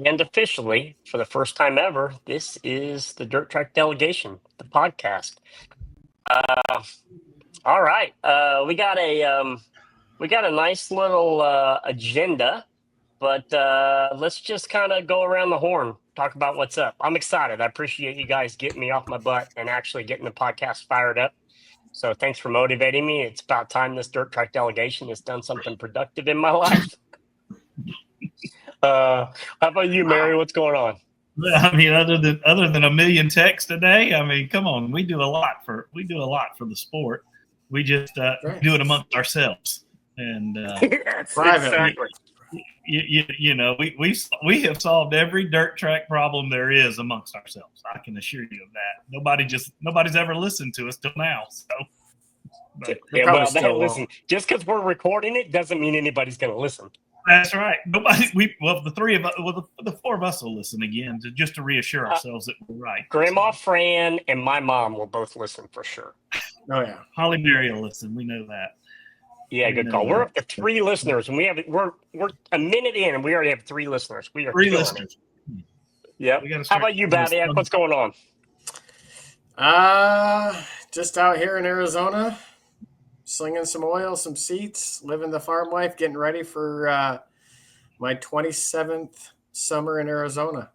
And officially, for the first time ever, this is the Dirt Track Delegation, the podcast. All right, we got a nice little agenda, but let's just kind of go around the horn, talk about what's up. I'm excited. I appreciate you guys getting me off my butt and actually getting the podcast fired up. So thanks for motivating me. It's about time this Dirt Track Delegation has done something productive in my life. How about you, Mary? What's going on? I mean, other than a million texts a day, I mean, come on, we do a lot for the sport. We just do it amongst ourselves, and Yes, exactly. you know, we have solved every dirt track problem there is amongst ourselves. I can assure you of that. Nobody's ever listened to us till now. So, listen, just because we're recording it doesn't mean anybody's going to listen. That's right. The three of us, the four of us will listen again just to reassure ourselves that we're right. Grandma Fran and my mom will both listen for sure. Oh yeah, Holly Mary will listen. We know that. Yeah, good call. We're up to 3 listeners, and we're a minute in, and we already have 3 listeners. We are 3 listeners. Yeah. How about you, Babyak? What's going on? Just out here in Arizona, slinging some oil, some seats, living the farm life, getting ready for my 27th summer in Arizona.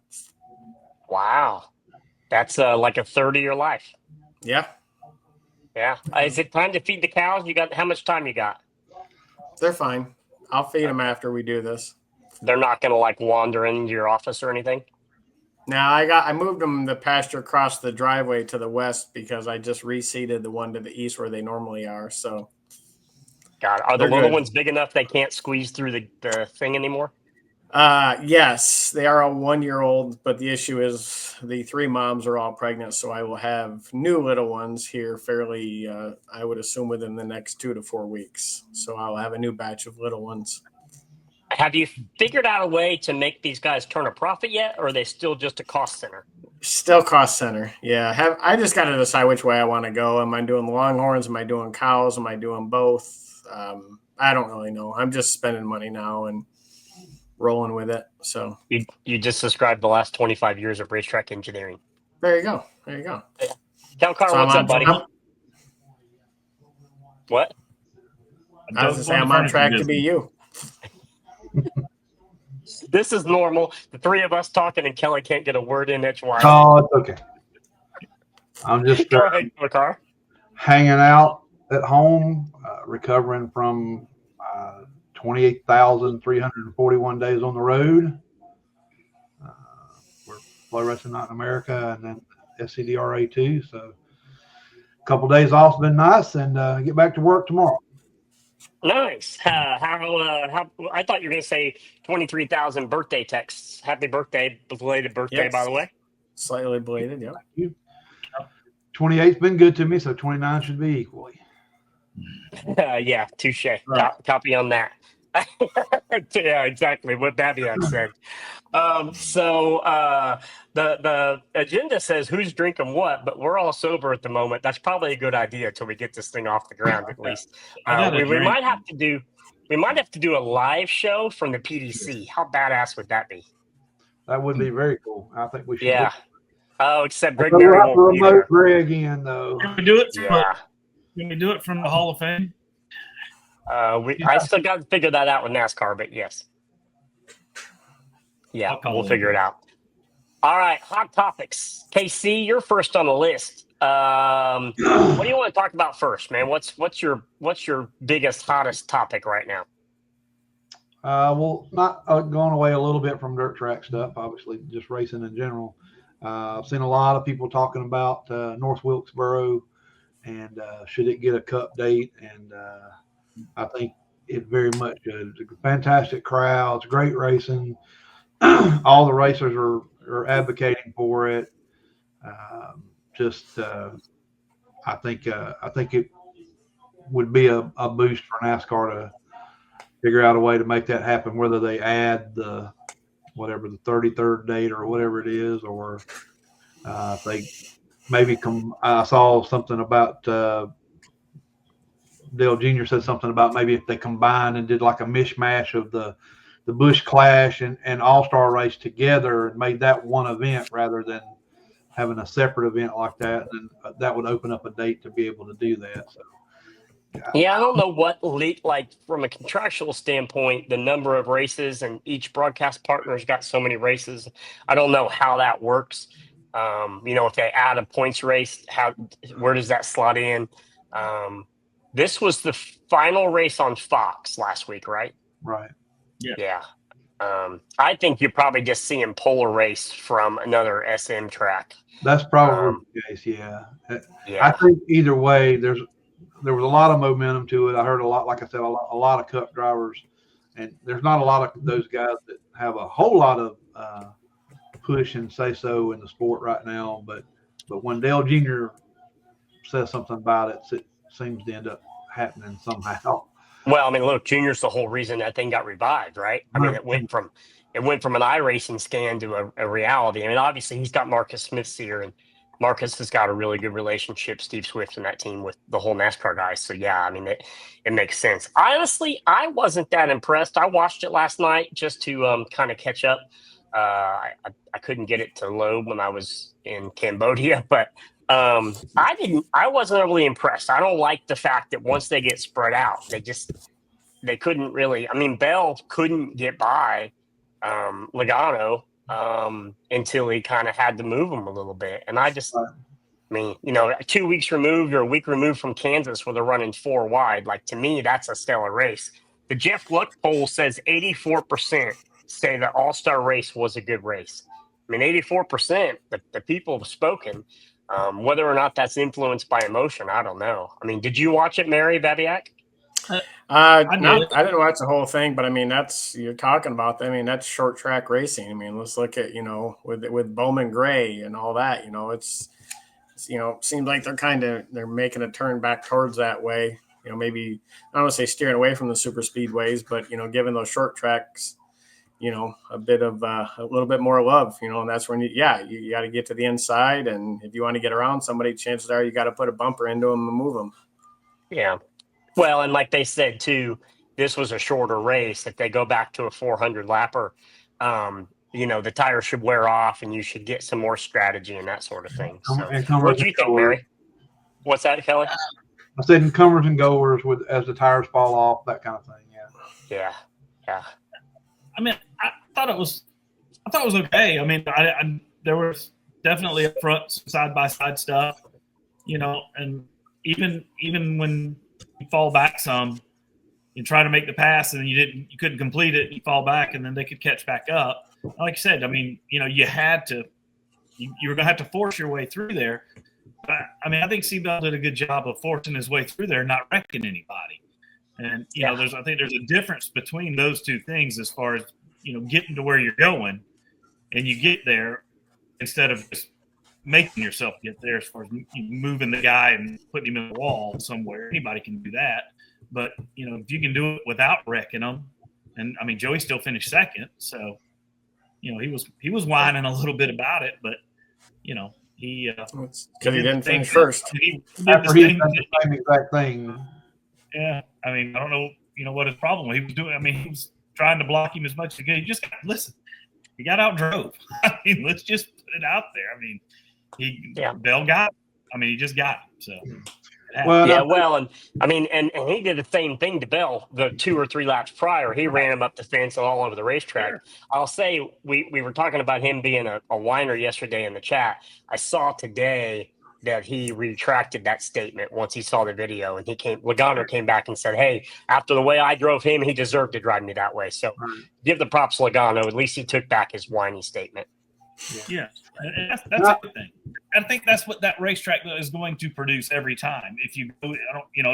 Wow, that's like a third of your life. Yeah. Yeah. Is it time to feed the cows? How much time you got? They're fine. I'll feed them after we do this. They're not going to like wander into your office or anything? No, I moved them the pasture across the driveway to the west because I just reseeded the one to the east where they normally are. So, God, are the little ones big enough they can't squeeze through the thing anymore? Yes, they are all 1-year-old, but the issue is the 3 moms are all pregnant, so I will have new little ones here fairly, I would assume within the next 2 to 4 weeks. So I'll have a new batch of little ones. Have you figured out a way to make these guys turn a profit yet, or are they still just a cost center? Still cost center, yeah. I just got to decide which way I want to go. Am I doing longhorns? Am I doing cows? Am I doing both? I don't really know. I'm just spending money now and rolling with it. So you just described the last 25 years of racetrack engineering. There you go. Tell Carl what's up, buddy. What? I was going to say I'm on track to be you. This is normal. The 3 of us talking and Kelly can't get a word in edgewise. Oh, it's okay. I'm just Go ahead, Car. Hanging out at home, recovering from 28,341 days on the road. We're Flow Racing Night in America and then SCDRA too. So a couple of days off has been nice, and get back to work tomorrow. Nice. How I thought you were going to say 23,000 birthday texts. Happy birthday, belated birthday, by the way. Slightly belated, yeah. Thank you. 28's been good to me, so 29 should be equally. Yeah, touche. Right. Copy on that. Yeah, exactly what Babyak said. So the agenda says who's drinking what, but we're all sober at the moment. That's probably a good idea until we get this thing off the ground, at least. We might have to do a live show from the PDC. How badass would that be? That would be very cool. I think we should. Yeah. Oh, except Greg Berry won't be there. Greg again, though. Can we do it? Can we do it from the Hall of Fame? I still got to figure that out with NASCAR, but yes. Yeah, we'll figure it out. All right, hot topics. KC, you're first on the list. What do you want to talk about first, man? What's your biggest, hottest topic right now? Well, not going away a little bit from dirt track stuff, obviously, just racing in general. I've seen a lot of people talking about North Wilkesboro and should it get a cup date, and I think it very much is. It's a fantastic crowd. It's great racing. All the racers are advocating for it. I think it would be a boost for NASCAR to figure out a way to make that happen, whether they add the 33rd date or whatever it is, or if they maybe I saw something about Dale Jr. said something about maybe if they combined and did like a mishmash of the the Bush Clash and All-Star Race together and made that one event rather than having a separate event like that, then that would open up a date to be able to do that. So, Yeah, I don't know what like from a contractual standpoint, the number of races and each broadcast partner's got so many races. I don't know how that works. If they add a points race, where does that slot in? This was the final race on Fox last week, right? right. Yeah. I think you're probably just seeing Polar Race from another SM track. That's probably the case. Yeah. Yeah. I think either way, there was a lot of momentum to it. I heard a lot, like I said, a lot of Cup drivers, and there's not a lot of those guys that have a whole lot of push and say so in the sport right now. But when Dale Jr. says something about it, it seems to end up happening somehow. Well, I mean, look, Junior's the whole reason that thing got revived, right? I mean, it went from an iRacing scan to a reality. I mean, obviously he's got Marcus Smith's here, and Marcus has got a really good relationship, Steve Swift and that team, with the whole NASCAR guys. So yeah, I mean, it makes sense. Honestly, I wasn't that impressed. I watched it last night just to kind of catch up. I couldn't get it to load when I was in Cambodia, but I wasn't really impressed. I don't like the fact that once they get spread out, they couldn't really. I mean, Bell couldn't get by Logano until he kind of had to move him a little bit. And I mean, 2 weeks removed or a week removed from Kansas where they're running 4 wide. Like, to me, that's a stellar race. The Jeff Luck poll says 84% say the All-Star race was a good race. I mean, 84%, the people have spoken. Whether or not that's influenced by emotion, I don't know. I mean, did you watch it, Mary Babyak? I didn't watch the whole thing, but I mean, you're talking about. I mean, that's short track racing. I mean, let's look at with Bowman Gray and all that. It's seems like they're making a turn back towards that way. Maybe I don't want to say steering away from the super speedways, but given those short tracks, a bit of a little bit more love, and that's when you got to get to the inside, and if you want to get around somebody, chances are you got to put a bumper into them and move them. Yeah. Well, and like they said, too, this was a shorter race. If they go back to a 400 lapper, the tires should wear off and you should get some more strategy and that sort of thing. So, what do you think, Mary? What's that, Kelly? I said encumbrers and goers as the tires fall off, that kind of thing. Yeah. Yeah. I mean, I thought it was okay. I mean, there was definitely up front side-by-side stuff, and even when you fall back some, you try to make the pass and you couldn't complete it. You fall back and then they could catch back up. Like I said, I mean, you were going to have to force your way through there. But, I mean, I think Seabell did a good job of forcing his way through there, not wrecking anybody. And, I think there's a difference between those two things as far as, getting to where you're going and you get there instead of just making yourself get there as far as moving the guy and putting him in the wall somewhere. Anybody can do that. But, if you can do it without wrecking them, and, I mean, Joey still finished second. So, he was whining a little bit about it, but, he because he didn't finish first. He did the same exact thing. Yeah, I mean, I don't know, what his problem was. He was doing. I mean, he was trying to block him as much as he could. He just got he got outdrove. I mean, let's just put it out there. I mean, Bell got him. I mean, he just got him. So. And I mean, and he did the same thing to Bell the 2 or 3 laps prior. He ran him up the fence and all over the racetrack. Sure. I'll say we were talking about him being a whiner yesterday in the chat. I saw today that he retracted that statement once he saw the video, and Logano came back and said, "Hey, after the way I drove him, he deserved to drive me that way." So give the props to Logano. At least he took back his whiny statement. Yeah. And that's a good thing. I think that's what that racetrack is going to produce every time. If you go,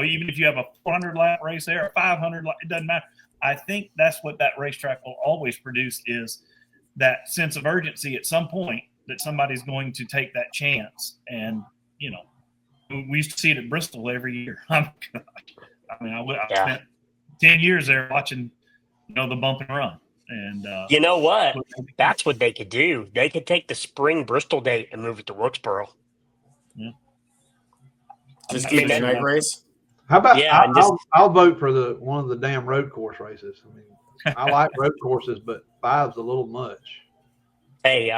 even if you have a 400 lap race there, a 500 lap, it doesn't matter. I think that's what that racetrack will always produce is that sense of urgency at some point that somebody's going to take that chance. And, we used to see it at Bristol every year. I spent 10 years there watching, the bump and run. And you know what? That's what they could do. They could take the spring Bristol date and move it to Wilkesboro. Yeah. Just keep the night race. How about I'll vote for one of the damn road course races. I mean, I like road courses, but 5's a little much. Hey,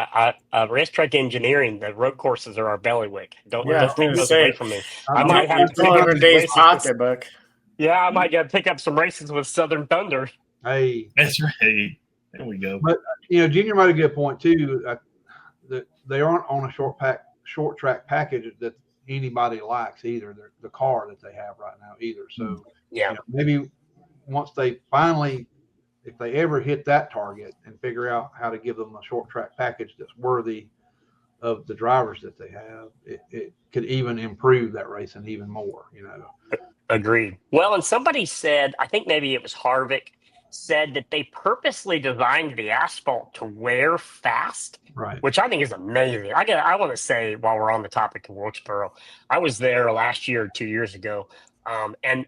racetrack engineering, the road courses are our bailiwick. Don't Yeah, I was take gonna those say, away from me. I know. might have to pick all up over some Dave's races. With, pocketbook. yeah, I might pick up some races with Southern Thunder. Hey, That's right. There we go. but Junior made a good point too. That they aren't on a short track package that anybody likes either. The car that they have right now either. So Yeah, maybe once they finally, if they ever hit that target and figure out how to give them a short track package that's worthy of the drivers that they have, it could even improve that racing even more. agreed. Well, and somebody said, I think maybe it was Harvick, said that they purposely designed the asphalt to wear fast, Right. which I think is amazing. I want to say, while we're on the topic of Wilkesboro, I was there last year or 2 years ago, and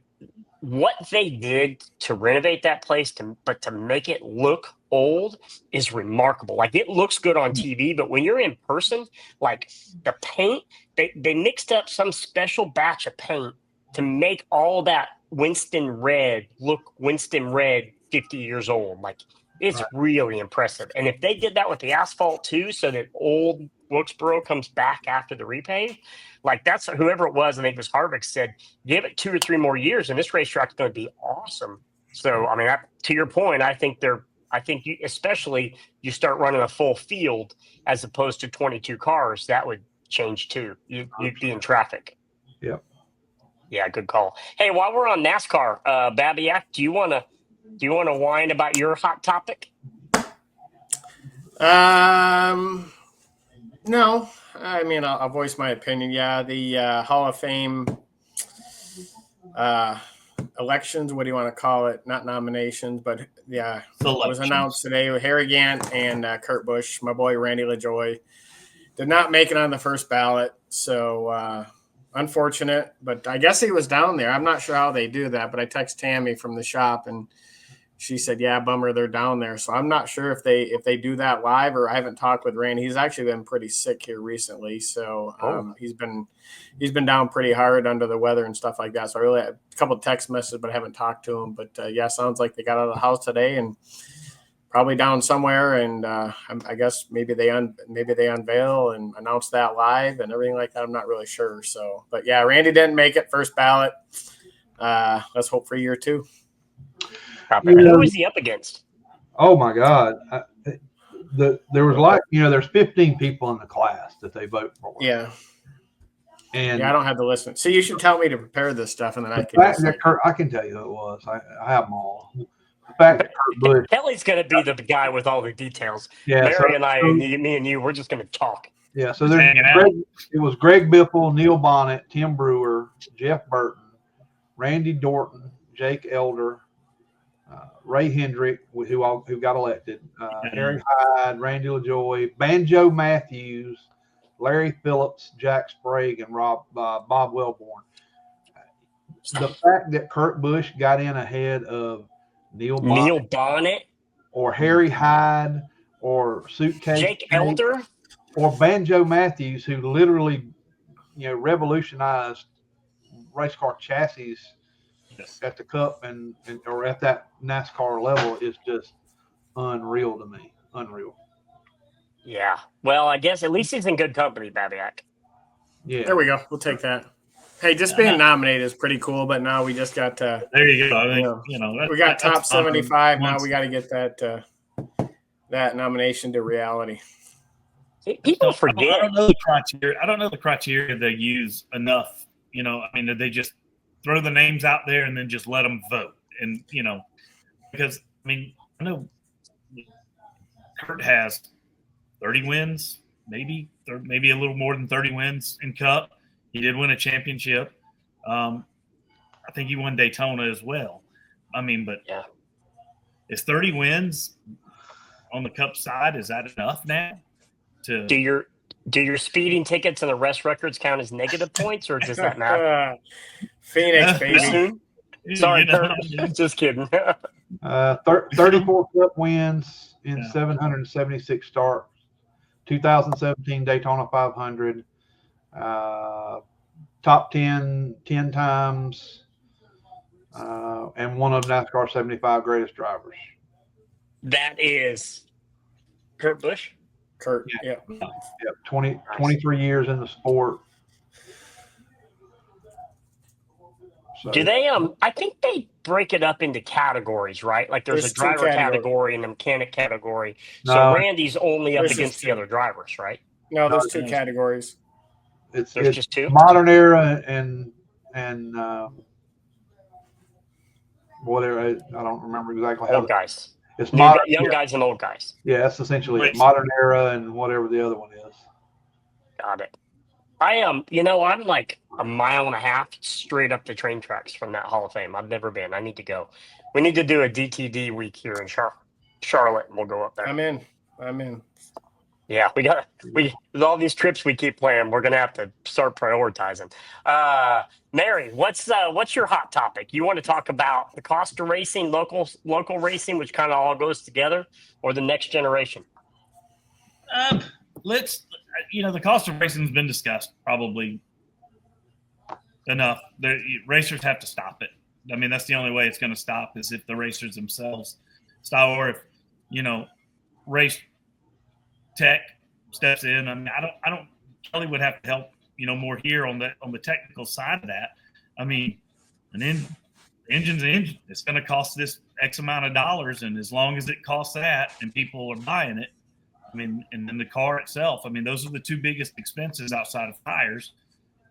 what they did to renovate that place, but to make it look old is remarkable. Like, it looks good on TV, but when you're in person, like the paint, they mixed up some special batch of paint to make all that Winston red look Winston red 50 years old. Like, it's Right. really impressive. And if they did that with the asphalt too, so that old Wilkesboro comes back after the repave, like, that's whoever it was, I think it was Harvick, said, give it 2 or 3 more years and this racetrack's going to be awesome. So, I mean, to your point, I think you, especially you start running a full field as opposed to 22 cars, that would change too. You'd be in traffic. Yep. Yeah, good call. Hey, while we're on NASCAR, Babyak, do you want to whine about your hot topic? No. I mean, I'll voice my opinion. Yeah, the Hall of Fame elections. What do you want to call it? Not nominations, but yeah, it was announced today with Harry Gant and Kurt Busch. My boy Randy LaJoie did not make it on the first ballot, so unfortunate. But I guess he was down there. I'm not sure how they do that, but I text Tammy from the shop and she said, "Yeah, bummer, they're down there." So I'm not sure if they do that live, or I haven't talked with Randy. He's actually been pretty sick here recently, so he's been down pretty hard under the weather and stuff like that. So I really had a couple of text messages, but I haven't talked to him. But yeah, sounds like they got out of the house today and probably down somewhere. And I guess maybe they unveil and announce that live and everything like that. I'm not really sure. So, but yeah, Randy didn't make it first ballot. Let's hope for year 2. Who was he up against? Oh my God. There was there's 15 people in the class that they vote for. Yeah. And I don't have the list. So you should tell me to prepare this stuff, and then I can. I can tell you who it was. I have them all. The fact that Kurt Busch. Kelly's going to be the guy with all the details. Yeah, Mary and I, me and you, we're just going to talk. Yeah, so it was Greg Biffle, Neil Bonnet, Tim Brewer, Jeff Burton, Randy Dorton, Jake Elder, Ray Hendrick, who got elected, Harry Hyde, Randy LaJoie, Banjo Matthews, Larry Phillips, Jack Sprague, and Bob Wellborn. The fact that Kurt Busch got in ahead of Neil Bonnet, or Harry Hyde, or Suitcase Jake Elder, or Banjo Matthews, who literally, revolutionized race car chassis at the Cup and or at that NASCAR level, is just unreal to me. Unreal. Yeah. Well, I guess at least he's in good company, Babyak. Yeah. There we go. We'll take that. Hey, just being nominated is pretty cool, but now we just got to. There you go. I think, we got top 75. Now we got to get that nomination to reality. People forget. I don't know the criteria. I don't know the criteria they use enough. I mean, did they just throw the names out there and then just let them vote? And because I mean, I know Kurt has 30 wins, maybe a little more than 30 wins in Cup. He did win a championship. I think he won Daytona as well. I mean, but is 30 wins on the Cup side, is that enough now? Do your speeding tickets and arrest records count as negative points, or does that matter? Phoenix, baby. Sorry, just kidding. 34 Cup wins in 776 starts. 2017 Daytona 500. Top 10 times, and one of NASCAR 75 greatest drivers. That is Kurt Busch. Kurt, yeah. 23 years in the sport. So, Do they? I think they break it up into categories, right? Like there's a There's two driver categories. category and a mechanic category. So No. Randy's only up There's against just the two. other drivers, right? No, there's two categories. There's just two? modern era and whatever. I don't remember exactly how. Old guys. It's New, modern, young guys and old guys. Yeah, that's essentially it. Modern era and whatever the other one is. Got it. I am, I'm like a mile and a half straight up the train tracks from that Hall of Fame. I've never been. I need to go. We need to do a DTD week here in Charlotte, and we'll go up there. I'm in. Yeah, with all these trips we keep planning, we're gonna have to start prioritizing. Mary, what's your hot topic? You want to talk about the cost of racing, local racing, which kind of all goes together, or the next generation? The cost of racing has been discussed probably enough. Racers have to stop it. I mean, that's the only way it's going to stop is if the racers themselves stop, or if race tech steps in. I mean, I don't. Kelly would have to help, more here on the technical side of that. I mean, engine's an engine. It's going to cost this X amount of dollars, and as long as it costs that, and people are buying it. I mean, and then the car itself. I mean, those are the two biggest expenses outside of tires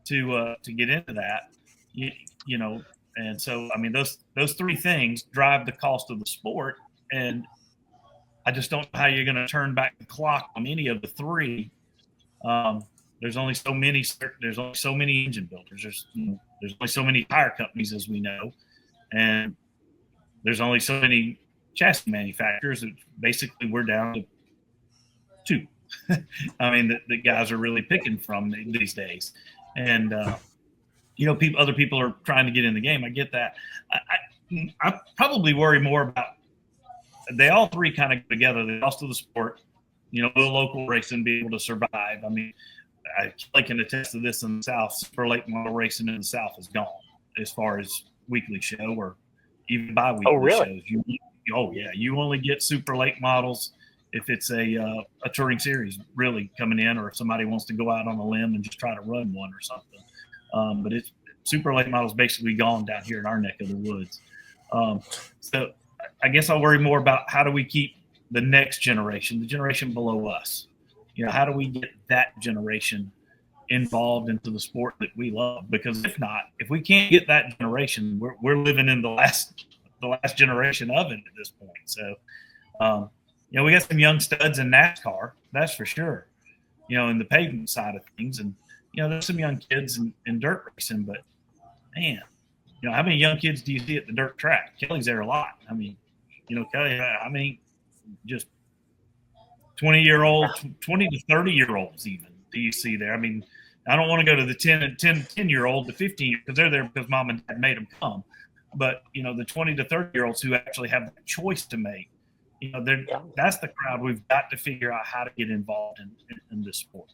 to get into that. And so I mean, those three things drive the cost of the sport, and I just don't know how you're going to turn back the clock on any of the three. There's only so many. There's only so many engine builders. There's only so many tire companies, as we know, and there's only so many chassis manufacturers. That basically, we're down to two. I mean, the guys are really picking from these days, and other people are trying to get in the game. I get that. I probably worry more about they all three kind of go together. The cost of the sport, the local racing, be able to survive. I mean, I can attest to this in the South. Super late model racing in the South is gone as far as weekly show or even bi-weekly shows. You only get super late models if it's a touring series really coming in, or if somebody wants to go out on a limb and just try to run one or something. But it's super late models basically gone down here in our neck of the woods. So I guess I worry more about how do we keep the next generation, the generation below us. How do we get that generation involved into the sport that we love? Because if we can't get that generation, we're living in the last generation of it at this point. So, we got some young studs in NASCAR, that's for sure. In the pavement side of things, and there's some young kids in dirt racing. But man, how many young kids do you see at the dirt track? Kelly's there a lot. I mean, Kelly, I mean, just 20 to 30-year-olds even do you see there? I mean, I don't want to go to the 10-year-old, the 15, because they're there because mom and dad made them come. But, the 20 to 30-year-olds who actually have the choice to make, that's the crowd we've got to figure out how to get involved in this sport.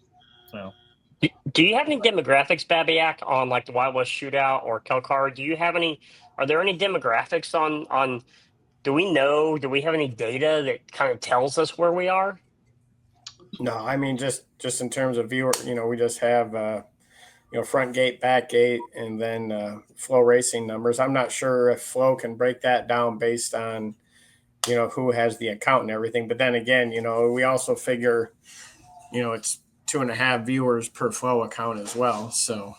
So, do you have any demographics, Babyak, on like the Wild West Shootout or Kelcar? Are there any demographics on do we have any data that kind of tells us where we are? No, I mean, just in terms of viewer, we just have, front gate, back gate, and then Flow Racing numbers. I'm not sure if Flow can break that down based on, who has the account and everything. But then again, we also figure, it's 2.5 viewers per Flow account as well. So.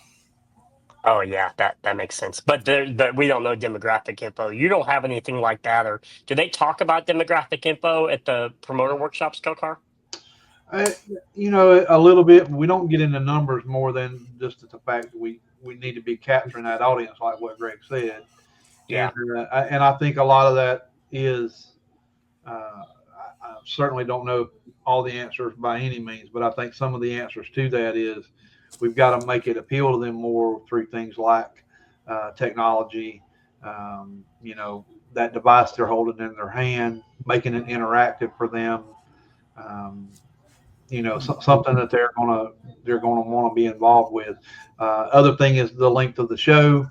Oh yeah, that makes sense. But we don't know demographic info. You don't have anything like that, or do they talk about demographic info at the promoter workshops, Kelcar? A little bit. We don't get into numbers more than just the fact that we need to be capturing that audience, like what Greg said. Yeah. And I think a lot of that is. I certainly don't know all the answers by any means, but I think some of the answers to that is we've got to make it appeal to them more through things like technology, that device they're holding in their hand, making it interactive for them. Something that they're gonna want to be involved with. Other thing is the length of the show.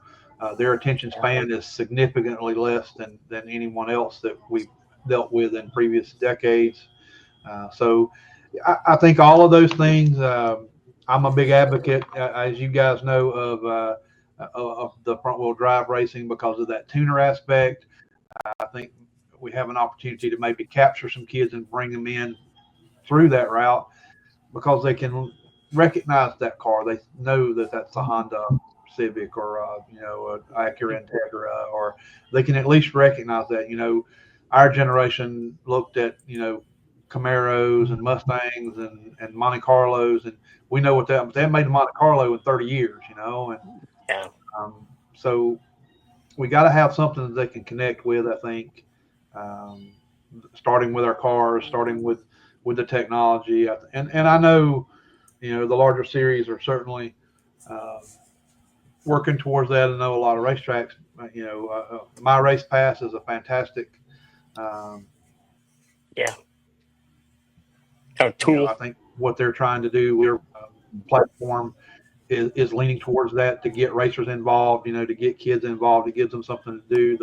Their attention span is significantly less than anyone else that dealt with in previous decades. So I think all of those things. I'm a big advocate, as you guys know, of the front wheel drive racing because of that tuner aspect. I think we have an opportunity to maybe capture some kids and bring them in through that route because they can recognize that car. They know that that's a Honda Civic or an Acura Integra, or they can at least recognize that. Our generation looked at Camaros and Mustangs and Monte Carlos, and we know what they haven't made a Monte Carlo in 30 years, and Yeah. So we got to have something that they can connect with, I think, starting with our cars, starting with the technology. And I know, the larger series are certainly working towards that. I know a lot of racetracks, My Race Pass is a fantastic tool. I think what they're trying to do, their platform is leaning towards that to get racers involved, to get kids involved. It gives them something to do.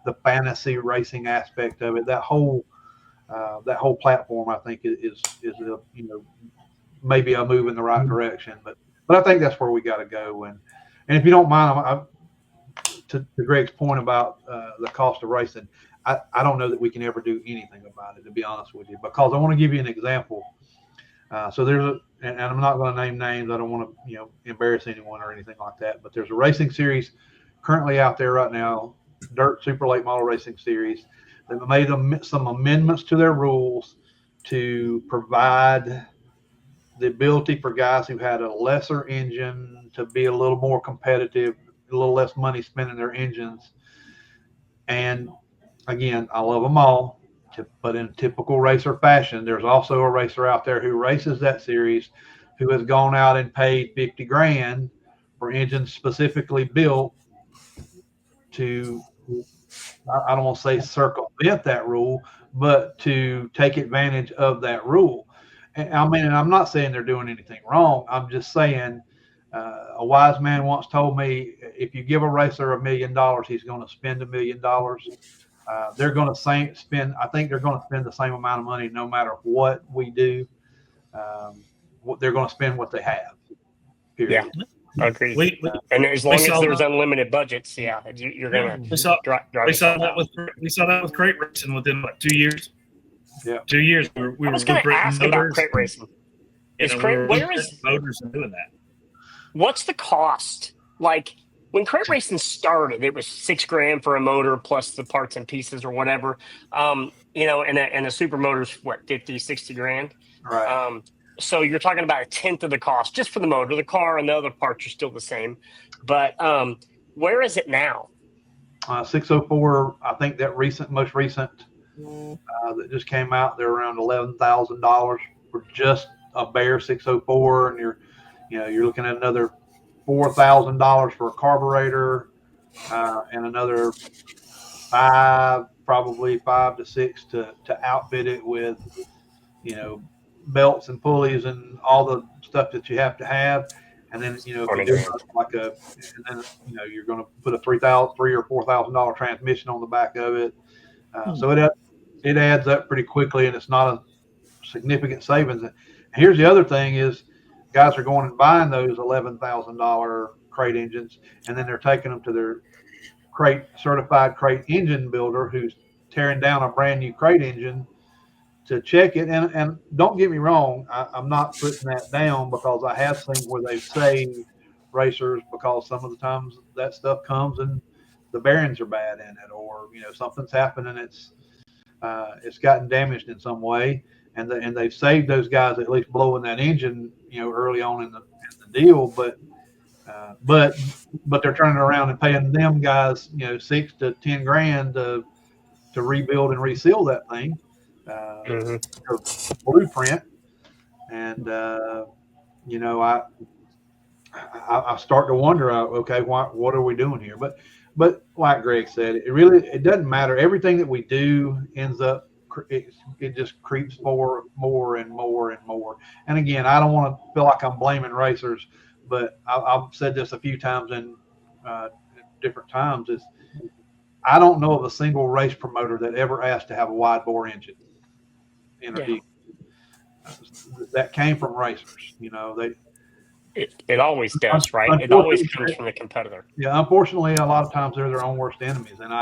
The fantasy racing aspect of it, that whole platform, I think is maybe a move in the right direction. But I think that's where we got to go. And if you don't mind, to Greg's point about the cost of racing, I don't know that we can ever do anything about it, to be honest with you, because I want to give you an example. So there's and I'm not going to name names. I don't want to, embarrass anyone or anything like that. But there's a racing series currently out there right now, Dirt Super Late Model Racing Series, that made some amendments to their rules to provide the ability for guys who had a lesser engine to be a little more competitive, a little less money spent in their engines. And again, I love them all. But in typical racer fashion, there's also a racer out there who races that series who has gone out and paid $50,000 for engines specifically built to, I don't want to say circumvent that rule, but to take advantage of that rule. And I'm not saying they're doing anything wrong. I'm just saying a wise man once told me, if you give a racer $1 million, he's going to spend $1 million. They're going to spend. I think they're going to spend the same amount of money no matter what we do. They're going to spend what they have. Period. Yeah, I agree. And as long as there's unlimited budgets, you're going to drive. We saw that with crate racing within 2 years. Yeah, 2 years. We I was going to ask about crate racing. Where is motors and doing that? What's the cost? Like, when crate racing started, it was $6,000 for a motor plus the parts and pieces or whatever. And a super motor's what, 50, 60 grand. Right. So you're talking about a tenth of the cost just for the motor. The car and the other parts are still the same. But where is it now? 604. I think that most recent that just came out, they're around $11,000 for just a bare 604, and you're looking at another $4,000 for a carburetor, and another probably 5 to 6 to outfit it with, belts and pulleys and all the stuff that you have to have. And then, if you do you're going to put a $3,000 or $4,000 transmission on the back of it. So it adds up pretty quickly, and it's not a significant savings. And here's the other thing is, guys are going and buying those $11,000 crate engines, and then they're taking them to their certified crate engine builder who's tearing down a brand new crate engine to check it. And don't get me wrong, I'm not putting that down, because I have seen where they've saved racers because some of the times that stuff comes and the bearings are bad in it, or something's happened and it's gotten damaged in some way. And they've saved those guys at least blowing that engine, early on in the deal. But they're turning around and paying them guys, $6 to $10,000 to rebuild and reseal that thing, blueprint. And I start to wonder, okay, what are we doing here? But like Greg said, it doesn't matter. Everything that we do ends up. It just creeps more and more and more. And again, I don't want to feel like I'm blaming racers, but I've said this a few times in different times. Is I don't know of a single race promoter that ever asked to have a wide bore engine in their vehicle. That came from racers. You know, it always does, right? It always comes from the competitor. Yeah, unfortunately, a lot of times they're their own worst enemies, and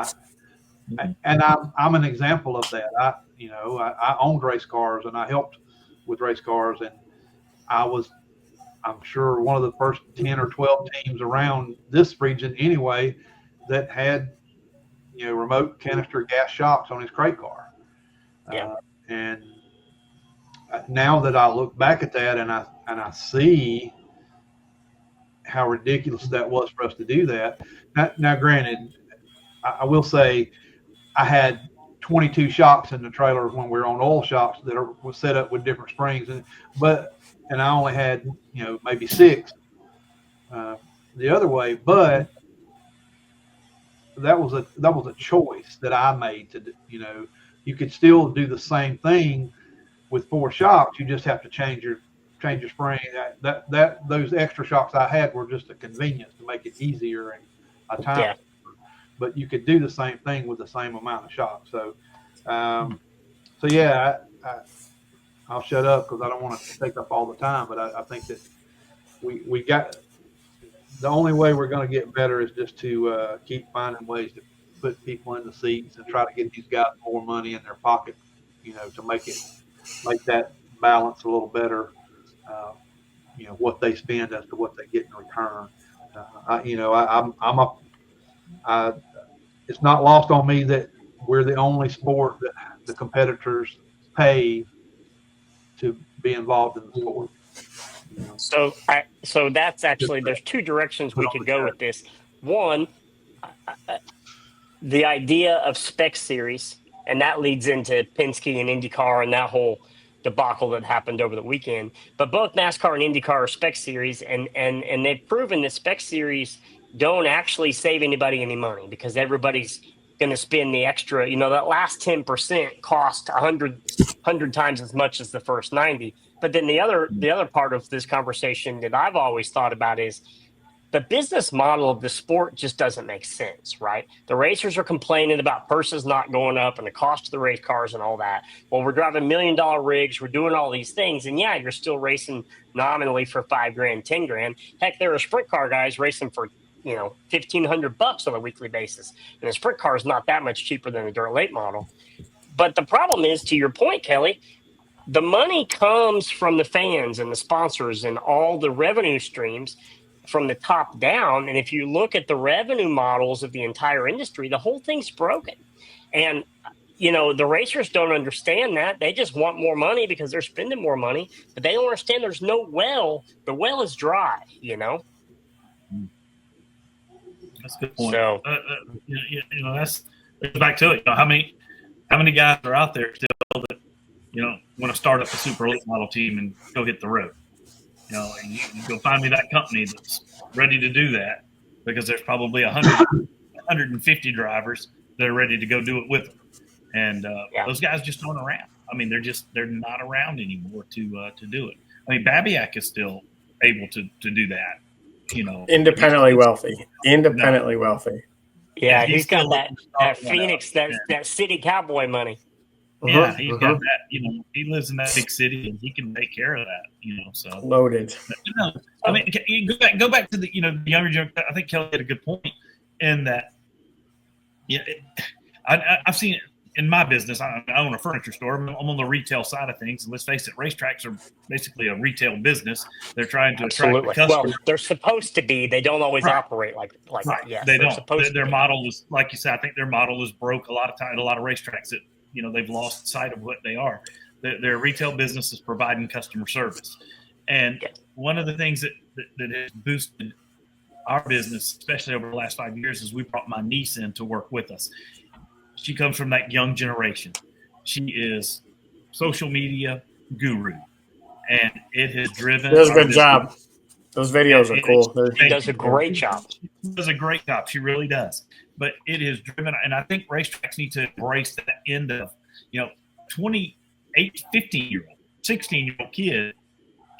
I'm an example of that. I owned race cars and I helped with race cars, and I'm sure one of the first 10 or 12 teams around this region anyway that had, remote canister gas shocks on his crate car. Yeah. And now that I look back at that and I see how ridiculous that was for us to do that. Now granted, I will say I had 22 shocks in the trailer when we were on oil shocks that was set up with different springs, and I only had maybe 6 the other way, but that was a choice that I made to you could still do the same thing with 4 shocks. You just have to change your spring. Those extra shocks I had were just a convenience to make it easier and a time. Yeah. But you could do the same thing with the same amount of shocks. So, yeah, I'll shut up because I don't want to take up all the time. But I think that we got the only way we're going to get better is just to keep finding ways to put people in the seats and try to get these guys more money in their pocket, to make that balance a little better. What they spend as to what they get in return. It's not lost on me that we're the only sport that the competitors pay to be involved in the sport. So that's actually, there's 2 directions we could go with this. One, the idea of spec series, and that leads into Penske and IndyCar and that whole debacle that happened over the weekend. But both NASCAR and IndyCar are spec series, and they've proven that spec series don't actually save anybody any money because everybody's going to spend the extra. That last 10% cost 100 times as much as the first 90. But then the other part of this conversation that I've always thought about is the business model of the sport just doesn't make sense, right? The racers are complaining about purses not going up and the cost of the race cars and all that. Well, we're driving $1 million rigs. We're doing all these things. And yeah, you're still racing nominally for $5,000, $10,000. Heck, there are sprint car guys racing for, $1,500 on a weekly basis. And a sprint car is not that much cheaper than a dirt late model. But the problem is, to your point, Kelly, the money comes from the fans and the sponsors and all the revenue streams from the top down. And if you look at the revenue models of the entire industry, the whole thing's broken. And, the racers don't understand that. They just want more money because they're spending more money, but they don't understand there's no well. The well is dry, That's a good point. So, that's back to it. How many guys are out there still that, want to start up a super elite model team and go hit the road? You go find me that company that's ready to do that, because there's probably 150 drivers that are ready to go do it with them. And those guys just aren't around. I mean, they're not around anymore to do it. I mean, Babyak is still able to do that. Independently wealthy. Yeah, he's got that Phoenix, that city cowboy money. Yeah, he's got that. He lives in that big city and he can take care of that. So loaded. I mean, go back to the younger joke. I think Kelly had a good point in that. Yeah, I've seen it in my business. I own a furniture store. I'm on the retail side of things, and let's face it, racetracks are basically a retail business. They're trying to attract the customer. Well, they're supposed to be. They don't always operate like that. Yeah, they don't. Their model is, like you said, I think their model is broke a lot of time. A lot of racetracks that they've lost sight of what they are. Their retail business is providing customer service, and one of the things that has boosted our business, especially over the last 5 years, is we brought my niece in to work with us. She comes from that young generation. She is social media guru, and it has driven. She does a good job. Those videos are cool. She does a great job. She does a great job. She really does. But it has driven, and I think racetracks need to embrace that end of, 28, 15-year-old, 16-year-old kid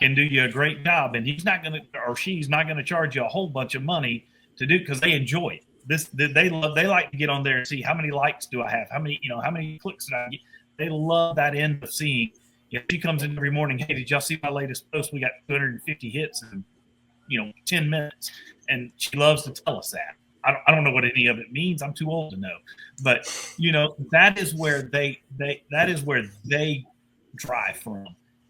can do you a great job, and he's not going to, or she's not going to charge you a whole bunch of money to do, because they enjoy it. they like to get on there and see how many likes do I have, how many clicks did I get. They love that end of seeing. She comes in every morning. Hey, did y'all see my latest post? We got 250 hits in 10 minutes, and she loves to tell us that. I don't know what any of it means. I'm too old to know, but that is where they drive from,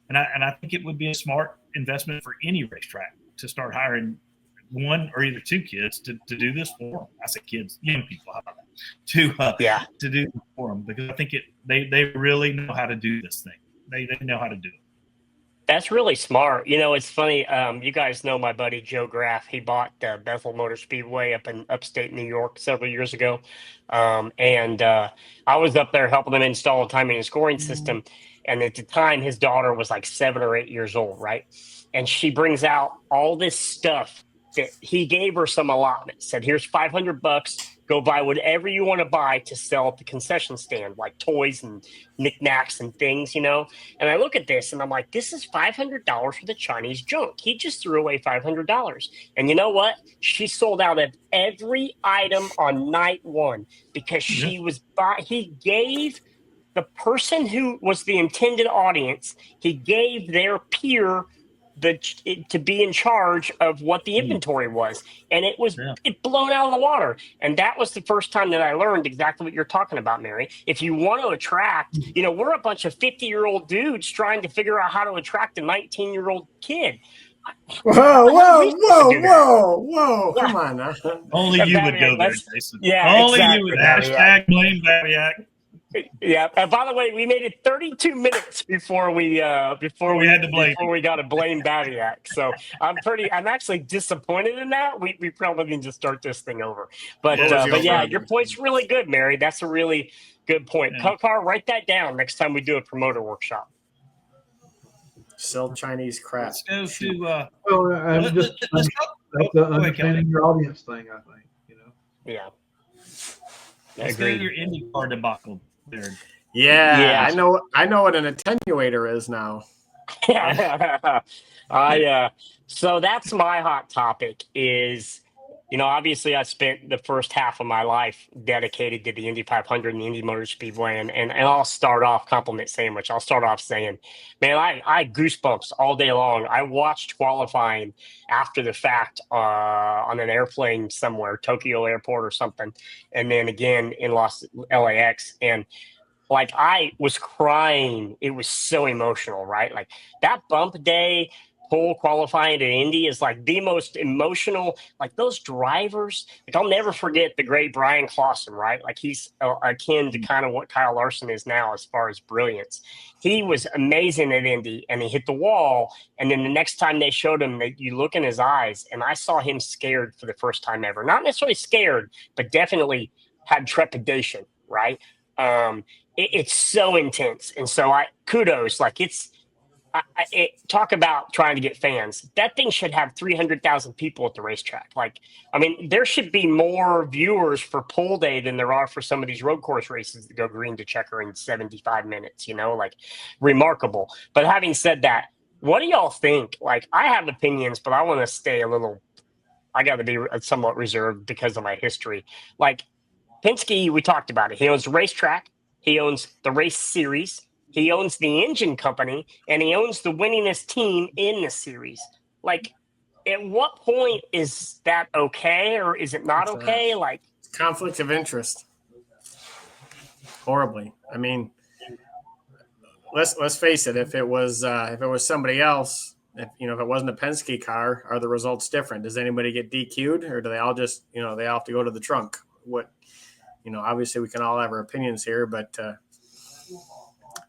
and I think it would be a smart investment for any racetrack to start hiring one or either two kids to do this for them. I say kids, young people, how about that? To do this for them, because I think they really know how to do this thing. They know how to do it. That's really smart. It's funny. You guys know my buddy Joe Graff. He bought Bethel Motor Speedway up in upstate New York several years ago. And I was up there helping him install a timing and scoring system. And at the time, his daughter was like 7 or 8 years old, right? And she brings out all this stuff that he gave her some allotment. Said, here's $500. Go buy whatever you want to buy to sell at the concession stand, like toys and knickknacks and things, And I look at this and I'm like, this is $500 for the Chinese junk. He just threw away $500. And you know what? She sold out of every item on night one because he gave the person who was the intended audience, he gave their peer to be in charge of what the inventory was, and it was it blown out of the water. And that was the first time that I learned exactly what you're talking about, Mary. If you want to attract, we're a bunch of 50-year-old dudes trying to figure out how to attract a 19-year-old kid. Whoa! Come on now. Only you would go there, Jason. Yeah, only exactly, you would. Hashtag blame Babyak. Yeah. And by the way, we made it 32 minutes before we got to blame Babyak. So I'm actually disappointed in that. We probably need to start this thing over. But your point's really good, Mary. That's a really good point. Car, write that down next time we do a promoter workshop. Sell Chinese crap. Let's go to. That's the understanding your audience thing, I think. Yeah. Let's go to your IndyCar debacle. There. Yeah, I know what an attenuator is now. So that's my hot topic is, obviously I spent the first half of my life dedicated to the Indy 500 and the Indy Motor Speedway. And I'll start off compliment sandwich. I'll start off saying, man, I had goosebumps all day long. I watched qualifying after the fact on an airplane somewhere, Tokyo Airport or something. And then again in LAX. And I was crying. It was so emotional, right? Like that bump day, pole qualifying to Indy is like the most emotional, like those drivers. Like I'll never forget the great Brian Clausen, right? Like he's akin to kind of what Kyle Larson is now as far as brilliance. He was amazing at Indy and he hit the wall. And then the next time they showed him, you look in his eyes and I saw him scared for the first time ever. Not necessarily scared, but definitely had trepidation, right? It's so intense. And so kudos, like talk about trying to get fans. That thing should have 300,000 people at the racetrack. There should be more viewers for pole day than there are for some of these road course races that go green to checker in 75 minutes, remarkable. But having said that, what do y'all think? I have opinions, but I want to stay I got to be somewhat reserved because of my history. Penske, we talked about it. He owns the racetrack. He owns the race series. He owns the engine company, and he owns the winningest team in the series. At what point is that okay, or is it not okay? Conflict of interest. Horribly. Let's face it. If it was somebody else, if it wasn't a Penske car, are the results different? Does anybody get DQ'd, or do they all just they all have to go to the trunk? Obviously we can all have our opinions here, but.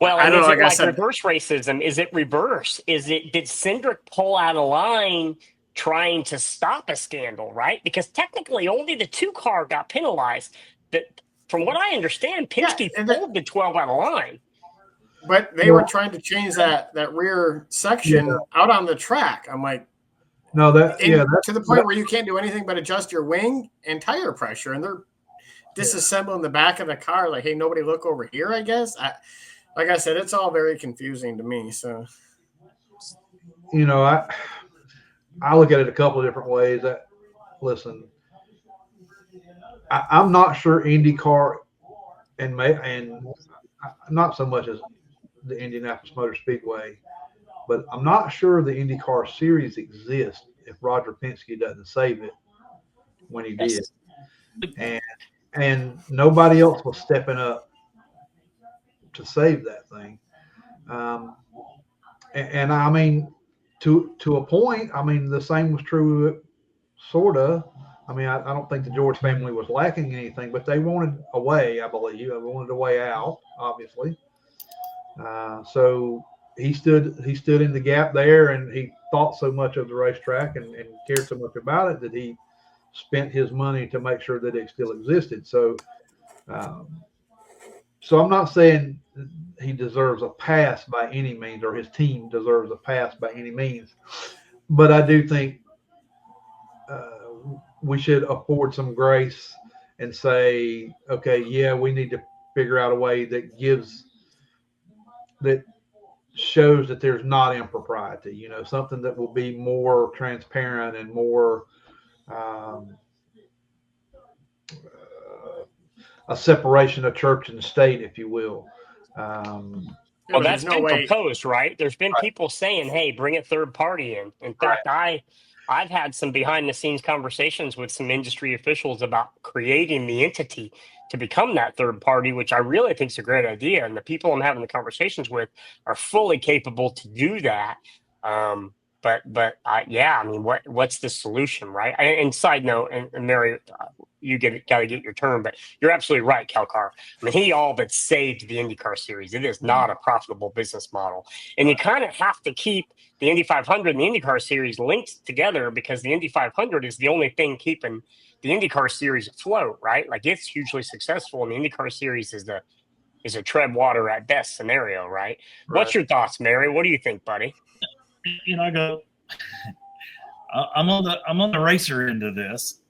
Well, I don't know. Like I said, reverse racism. Is it reverse? Did Cindric pull out of line trying to stop a scandal, right? Because technically only the 2 car got penalized. That, from what I understand, Penske pulled the 12 out of line. But they were trying to change that rear section out on the track. I'm like, no, to the point where you can't do anything but adjust your wing and tire pressure, and they're disassembling the back of the car. Like, hey, nobody look over here. I guess. Like I said, it's all very confusing to me. So, I look at it a couple of different ways. Listen, I'm not sure IndyCar and not so much as the Indianapolis Motor Speedway, but I'm not sure the IndyCar series exists if Roger Penske doesn't save it when he did. And nobody else was stepping up to save that thing. And I mean, to a point, I mean, the same was true, sort of. I mean, I don't think the George family was lacking anything, but they wanted a way, I believe. They wanted a way out, obviously. So he stood in the gap there, and he thought so much of the racetrack and cared so much about it that he spent his money to make sure that it still existed. So, so I'm not saying he deserves a pass by any means, or his team deserves a pass by any means, but I do think we should afford some grace and say, okay, yeah, we need to figure out a way that shows that there's not impropriety, something that will be more transparent and more a separation of church and state, if you will. Well, that's been proposed, right? There's been people saying, hey, bring a third party in. In fact, I've had some behind the scenes conversations with some industry officials about creating the entity to become that third party, which I really think is a great idea. And the people I'm having the conversations with are fully capable to do that. But yeah, I mean, what's the solution, right? And side note, and Mary, you got to get your turn, but you're absolutely right, Kelcar. I mean, he all but saved the IndyCar series. It is not a profitable business model, and you kind of have to keep the Indy 500 and the IndyCar series linked together because the Indy 500 is the only thing keeping the IndyCar series afloat, right? Like it's hugely successful, and the IndyCar series is a tread water at best scenario, right? What's your thoughts, Mary? What do you think, buddy? I'm on the racer end of this.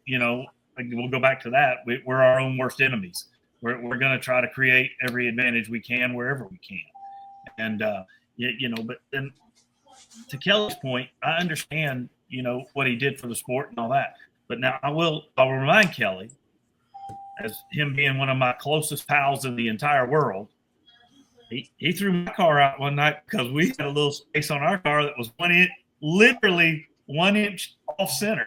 We'll go back to that. We're our own worst enemies. We're going to try to create every advantage we can wherever we can. And, but then to Kelly's point, I understand, what he did for the sport and all that. But now I'll remind Kelly, as him being one of my closest pals in the entire world, he threw my car out one night because we had a little space on our car that was literally 1 inch off center.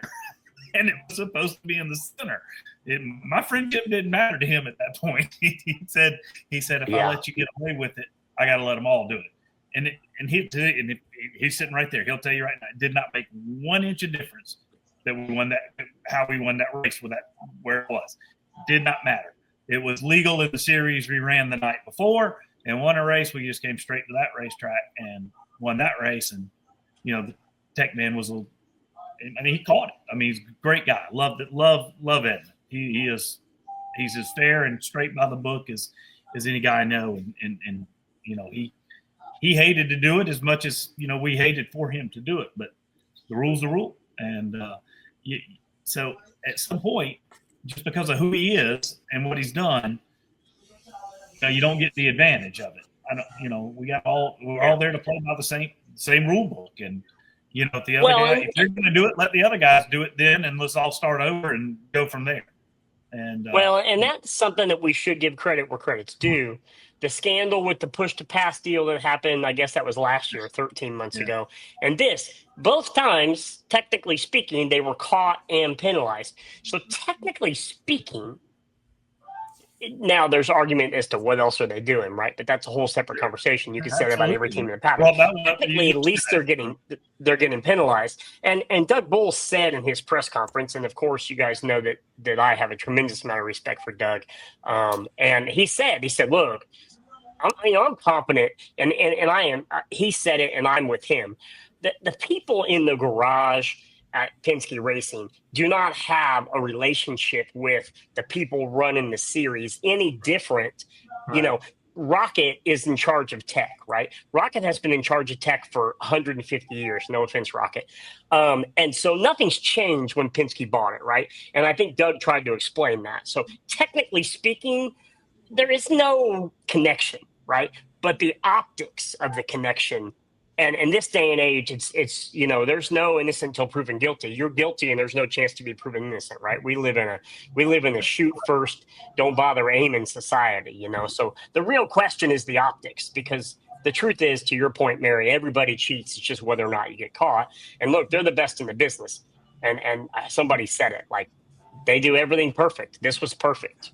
And it was supposed to be in the center. My friendship didn't matter to him at that point. He said, if I let you get away with it, I got to let them all do it. And he's sitting right there. He'll tell you right now, it did not make 1 inch of difference that we won how we won that race where it was. It did not matter. It was legal in the series we ran the night before and won a race. We just came straight to that racetrack and won that race. And, the tech man was he caught it. I mean, he's a great guy. Love Ed. He's as fair and straight by the book as any guy I know. And he hated to do it as much as, we hated for him to do it, but the rule's the rule. And so at some point, just because of who he is and what he's done, you don't get the advantage of it. We're all there to play by the same rule book. And, if the other guy, if you're going to do it, let the other guys do it then, and let's all start over and go from there. And and that's something that we should give credit where credit's due. The scandal with the push to pass deal that happened, I guess that was last year, 13 months ago. And both times, technically speaking, they were caught and penalized. So technically speaking, now there's argument as to what else are they doing, right? But that's a whole separate conversation. You can say that about every team in the pattern. Technically, at least they're getting penalized. And Doug Bull said in his press conference, and of course you guys know that I have a tremendous amount of respect for Doug. And he said, look, I'm confident, and I am. He said it, and I'm with him. The people in the garage at Penske Racing do not have a relationship with the people running the series any different. Right. Rocket is in charge of tech, right? Rocket has been in charge of tech for 150 years. No offense, Rocket. And so nothing's changed when Penske bought it, right? And I think Doug tried to explain that. So technically speaking, there is no connection, right? But the optics of the connection And in this day and age, it's there's no innocent until proven guilty. You're guilty, and there's no chance to be proven innocent, right? We live in a shoot first, don't bother aiming society, So the real question is the optics, because the truth is, to your point, Mary, everybody cheats. It's just whether or not you get caught. And look, they're the best in the business. And somebody said it, like, they do everything perfect. This was perfect.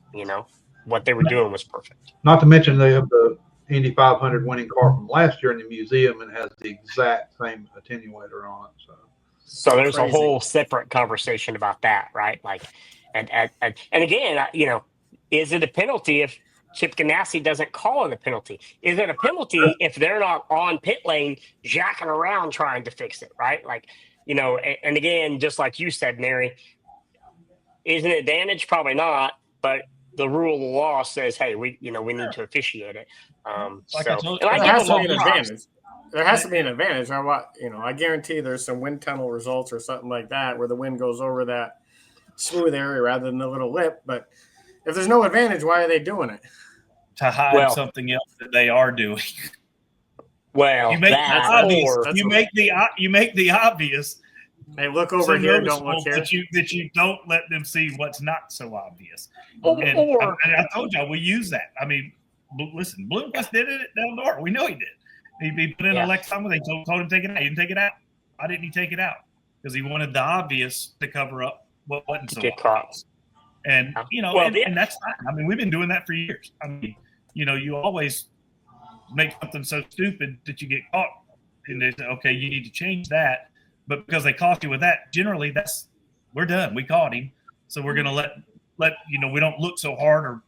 What they were doing was perfect. Not to mention they have the Indy 500 winning car from last year in the museum and has the exact same attenuator on it. So there's Crazy. a whole separate conversation about that, right? Like, and again, is it a penalty if Chip Ganassi doesn't call it a penalty? Is it a penalty if they're not on pit lane jacking around trying to fix it, right? Like, and again, just like you said, Mary, is an advantage? Probably not, but the rule of the law says, hey, we need to officiate it. There has to be an advantage. There has to be an advantage. I guarantee there's some wind tunnel results or something like that where the wind goes over that smooth area rather than the little lip. But if there's no advantage, why are they doing it? To hide something else that they are doing. Well, you make the obvious. Hey, look over here, don't look here. That you don't let them see what's not so obvious. I told y'all we use that. I mean, listen, Bloomquist did it down door. We know he did. He put in a lexicon. They told him to take it out. He didn't take it out. Why didn't he take it out? Because he wanted the obvious to cover up what wasn't so obvious. And and that's fine. I mean, we've been doing that for years. I mean, you always make something so stupid that you get caught, and they say, okay, you need to change that. But because they caught you with that, generally we're done. We caught him, so we're gonna let we don't look so hard or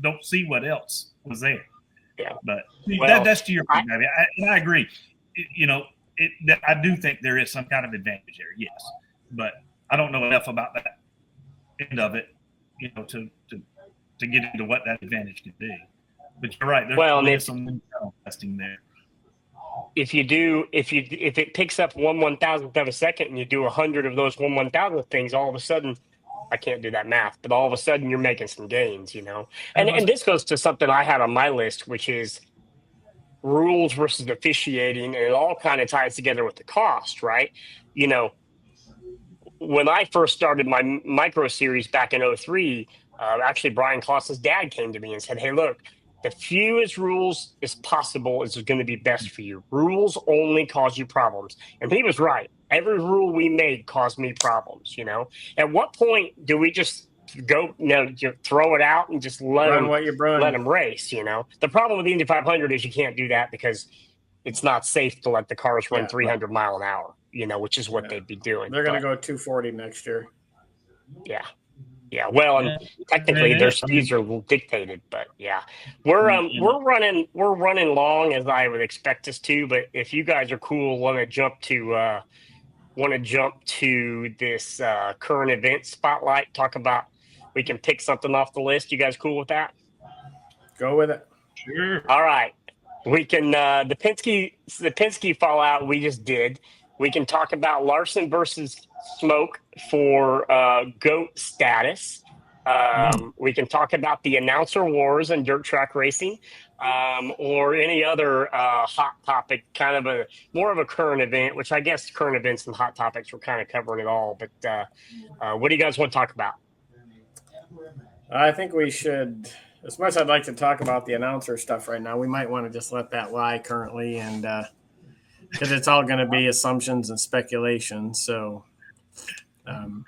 don't see what else was there. Yeah, but that's to your point, Babby. I agree. I do think there is some kind of advantage there, yes, but I don't know enough about that end of it, to get into what that advantage could be. But you're right. There's some testing there. If it picks up 1/1000th of a second and you do 100 of those 1/1000th things, all of a sudden, I can't do that math, but all of a sudden you're making some gains, And this goes to something I had on my list, which is rules versus officiating, and it all kind of ties together with the cost, right? When I first started my micro series back in 2003, actually Brian Kloss's dad came to me and said, hey, look, the fewest rules as possible is going to be best for you. Rules only cause you problems. And he was right. Every rule we made caused me problems, At what point do we just go, throw it out and just let them race, The problem with the Indy 500 is you can't do that because it's not safe to let the cars run 300 mile an hour, which is what they'd be doing. They're going to go 240 next year. Yeah. Yeah, well, and technically their speeds are dictated, but we're running long as I would expect us to. But if you guys are cool, want to jump to this current event spotlight, talk about, we can pick something off the list. You guys cool with that? Go with it. Sure. All right, we can the Penske fallout we just did. We can talk about Larson versus Smoke for GOAT status. We can talk about the announcer wars and dirt track racing, or any other hot topic, kind of more of a current event, which I guess current events and hot topics, we're kind of covering it all. But what do you guys want to talk about? I think we should, as much as I'd like to talk about the announcer stuff right now, we might want to just let that lie currently, and because it's all going to be assumptions and speculation. So I'm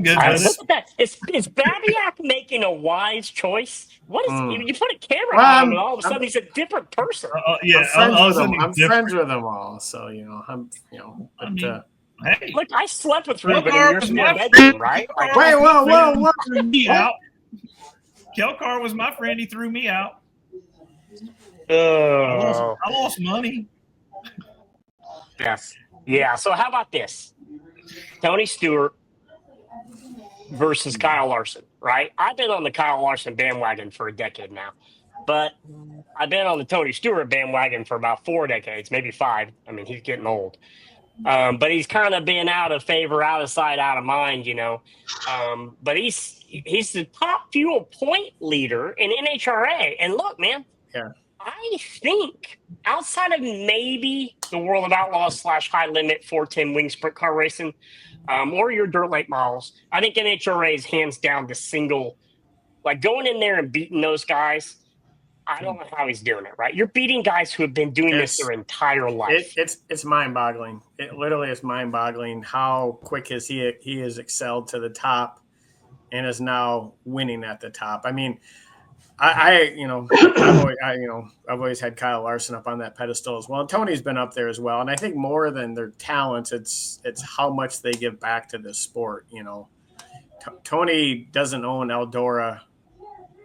good with it. Is Babyak making a wise choice? What is you put a camera on him and all of a sudden he's a different person? I'm friends with them all, so hey, look, I slept with Ruben in your small bedroom, right? Wait, whoa! Threw me out. Kelcar was my friend. He threw me out. I lost money. Yes. Yeah. So how about this? Tony Stewart versus Kyle Larson, right? I've been on the Kyle Larson bandwagon for a decade now, but I've been on the Tony Stewart bandwagon for about 4 decades, maybe 5. I mean, he's getting old. But he's kind of been out of favor, out of sight, out of mind, But he's the top fuel point leader in NHRA. And look, man, I think outside of maybe the World of Outlaws / high limit 410 wing sprint car racing, or your dirt late models, I think NHRA is hands down the single, like going in there and beating those guys. I don't know how he's doing it, right? You're beating guys who have been doing this their entire life. It's mind-boggling. It literally is mind-boggling how quick he has excelled to the top and is now winning at the top. I mean, I've always had Kyle Larson up on that pedestal as well. And Tony's been up there as well. And I think more than their talents, it's how much they give back to this sport. Tony doesn't own Eldora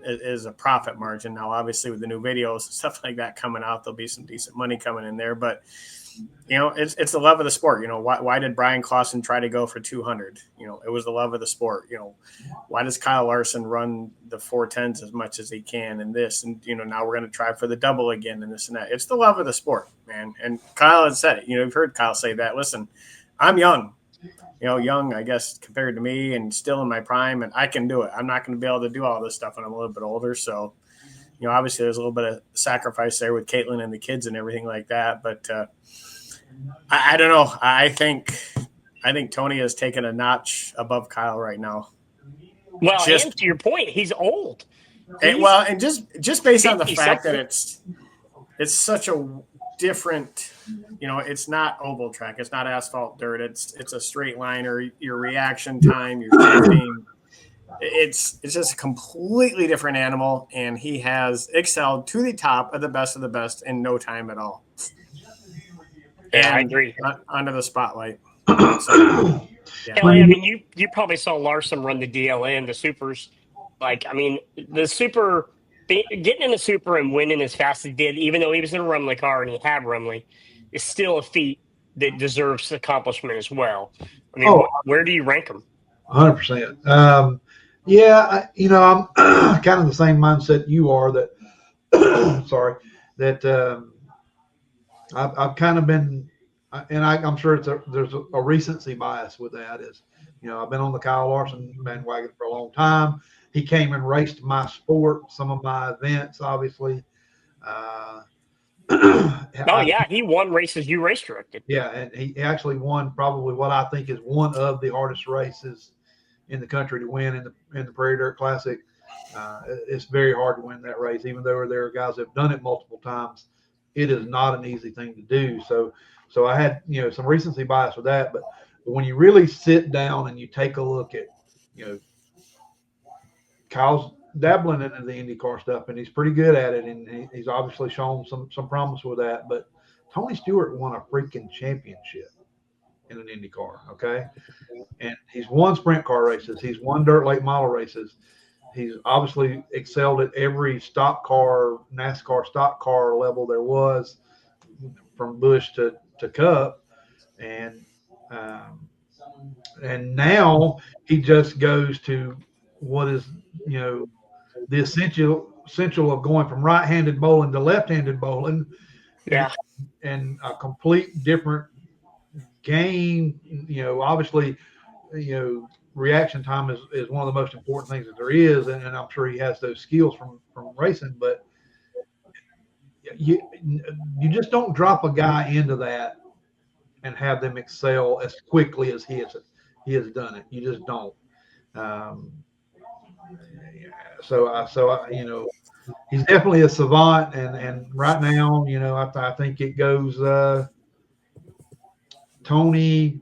is a profit margin. Now, obviously with the new videos and stuff like that coming out, there'll be some decent money coming in there, but it's the love of the sport. Why did Brian Clausen try to go for 200? It was the love of the sport. Why does Kyle Larson run the 410s as much as he can and this, and now we're going to try for the double again and this and that. It's the love of the sport, man. And Kyle has said it. You've heard Kyle say that. Listen, I'm young. Young, I guess, compared to me, and still in my prime, and I can do it. I'm not going to be able to do all this stuff when I'm a little bit older. So, obviously there's a little bit of sacrifice there with Caitlin and the kids and everything like that. But I don't know. I think Tony has taken a notch above Kyle right now. Well, and to your point, he's old. And just based on the fact that it's such a different, it's not oval track, it's not asphalt dirt, it's a straight line, or your reaction time, your shifting, it's just a completely different animal, and he has excelled to the top of the best in no time at all. Yeah, I agree. Under the spotlight. So, yeah. Kelly, I mean, you probably saw Larson run the DLN, the supers. Like, I mean, the super, getting in the super and winning as fast as he did, even though he was in a Rumley car and he had Rumley, is still a feat that deserves accomplishment as well. I mean, where do you rank him? 100%. Yeah, I'm kind of the same mindset you are. That I've kind of been, and I'm sure there's a recency bias with that. I've been on the Kyle Larson bandwagon for a long time. He came and raced my sport, some of my events, obviously. He won races you race directed. Yeah, and he actually won probably what I think is one of the hardest races in the country to win in the Prairie Dirt Classic. It's very hard to win that race, even though there are guys that have done it multiple times. It is not an easy thing to do. So I had some recency bias with that, but when you really sit down and you take a look at Kyle's dabbling into the IndyCar stuff, and he's pretty good at it, and he's obviously shown some promise with that. But Tony Stewart won a freaking championship in an IndyCar, okay? And he's won sprint car races. He's won dirt late model races. He's obviously excelled at every stock car, NASCAR stock car level there was, from Busch to Cup. And now he just goes to what is, the essential of going from right-handed bowling to left-handed bowling. Yeah. And a complete different game. Obviously, reaction time is one of the most important things that there is, and I'm sure he has those skills from racing, but you just don't drop a guy into that and have them excel as quickly as he has done it. You just don't. So he's definitely a savant, and right now, I think it goes Tony,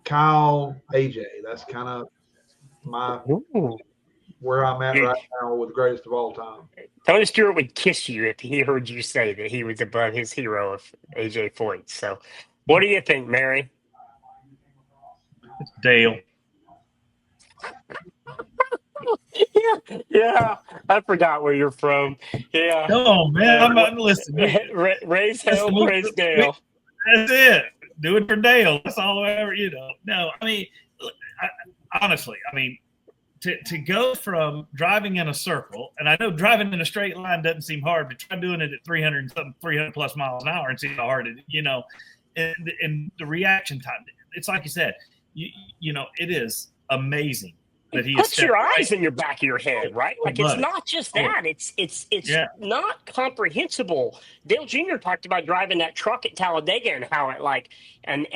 Kyle, AJ. That's kind of where I'm at right now with greatest of all time. Tony Stewart would kiss you if he heard you say that he was above his hero of AJ Foyt. So, what do you think, Mary? It's Dale. Yeah, I forgot where you're from. Yeah. No, man, I'm listening. Raise hell, praise Dale. That's it. Do it for Dale. That's all I ever, No, I mean, honestly, to go from driving in a circle, and I know driving in a straight line doesn't seem hard, but try doing it at 300 plus miles an hour and see how hard it, and the reaction time. It's like you said, it is amazing that he puts your right. eyes in your back of your head, right? Like it's not just that. It's not comprehensible. Dale Jr. talked about driving that truck at Talladega and how it like and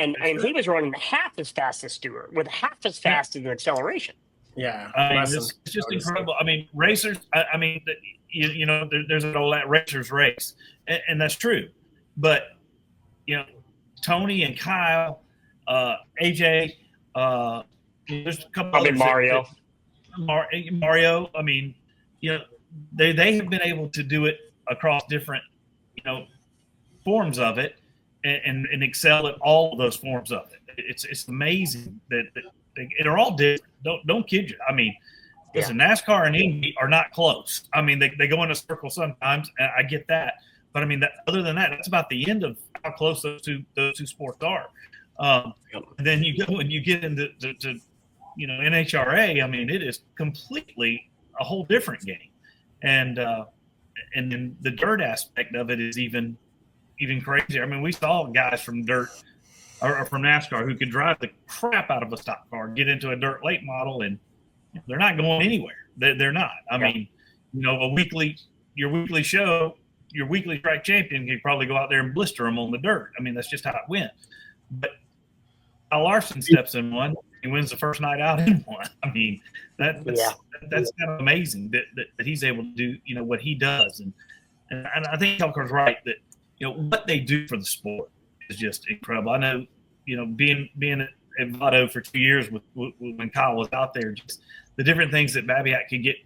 he was running half as fast as Stewart with half as fast as an acceleration. Yeah, I mean, it's just incredible. I mean, racers. I mean, there's an old racers race, and that's true. But Tony and Kyle, AJ, there's a couple others. Mario. Mario. I mean, they have been able to do it across different, forms of it, and excel at all of those forms of it. It's amazing that they're all different. Don't kid you. I mean, listen, NASCAR and Indy are not close. I mean, they go in a circle sometimes, and I get that. But I mean, other than that, that's about the end of how close those two sports are. And then you go and you get into NHRA. I mean, it is completely a whole different game, and then the dirt aspect of it is even crazier. I mean, we saw guys from dirt or from NASCAR who could drive the crap out of a stock car, get into a dirt late model, and they're not going anywhere. They're not. I mean, your weekly show, your weekly track champion can probably go out there and blister them on the dirt. I mean, that's just how it went. But Kyle Larson steps in one, he wins the first night out in one. I mean, that's kind of amazing that he's able to do what he does, and I think Kelker's right that what they do for the sport is just incredible. I know being at Vado for 2 years when Kyle was out there, just the different things that Babyak could get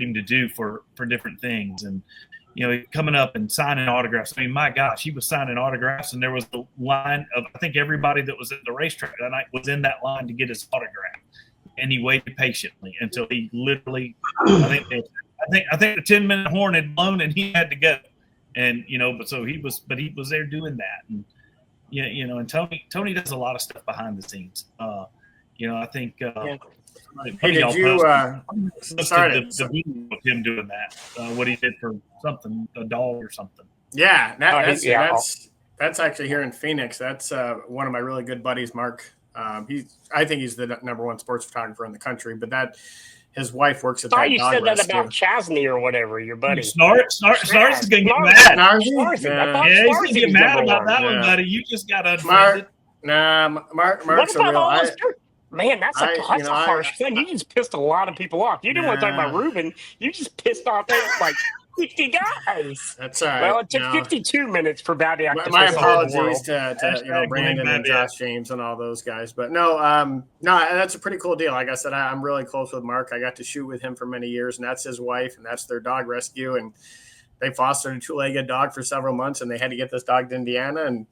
him to do for different things, and coming up and signing autographs. I mean, my gosh, he was signing autographs, and there was the line of I think everybody that was at the racetrack that night was in that line to get his autograph, and he waited patiently until he literally I think the 10-minute horn had blown and he had to go, and he was there doing that, and and Tony does a lot of stuff behind the scenes. I think. Hey, did you? Sorry, the video of him doing that. What he did for something, a dog or something. Yeah, that's actually here in Phoenix. That's one of my really good buddies, Mark. I think he's the #1 sports photographer in the country. But his wife works at that dog. You said that about Chasney or whatever, your buddy. Snars is gonna get mad. He's gonna get mad about that one, buddy. You just got to Mark's a real. Man, that's a harsh thing. You just pissed a lot of people off. You didn't want to talk about Ruben. You just pissed off like 50 guys. That's all right. Well, it took 52 minutes for Babyak to my apologies to Brandon and Josh James and all those guys. But no, that's a pretty cool deal. Like I said, I'm really close with Mark. I got to shoot with him for many years, and that's his wife, and that's their dog rescue. And they fostered a 2-legged dog for several months, and they had to get this dog to Indiana. And,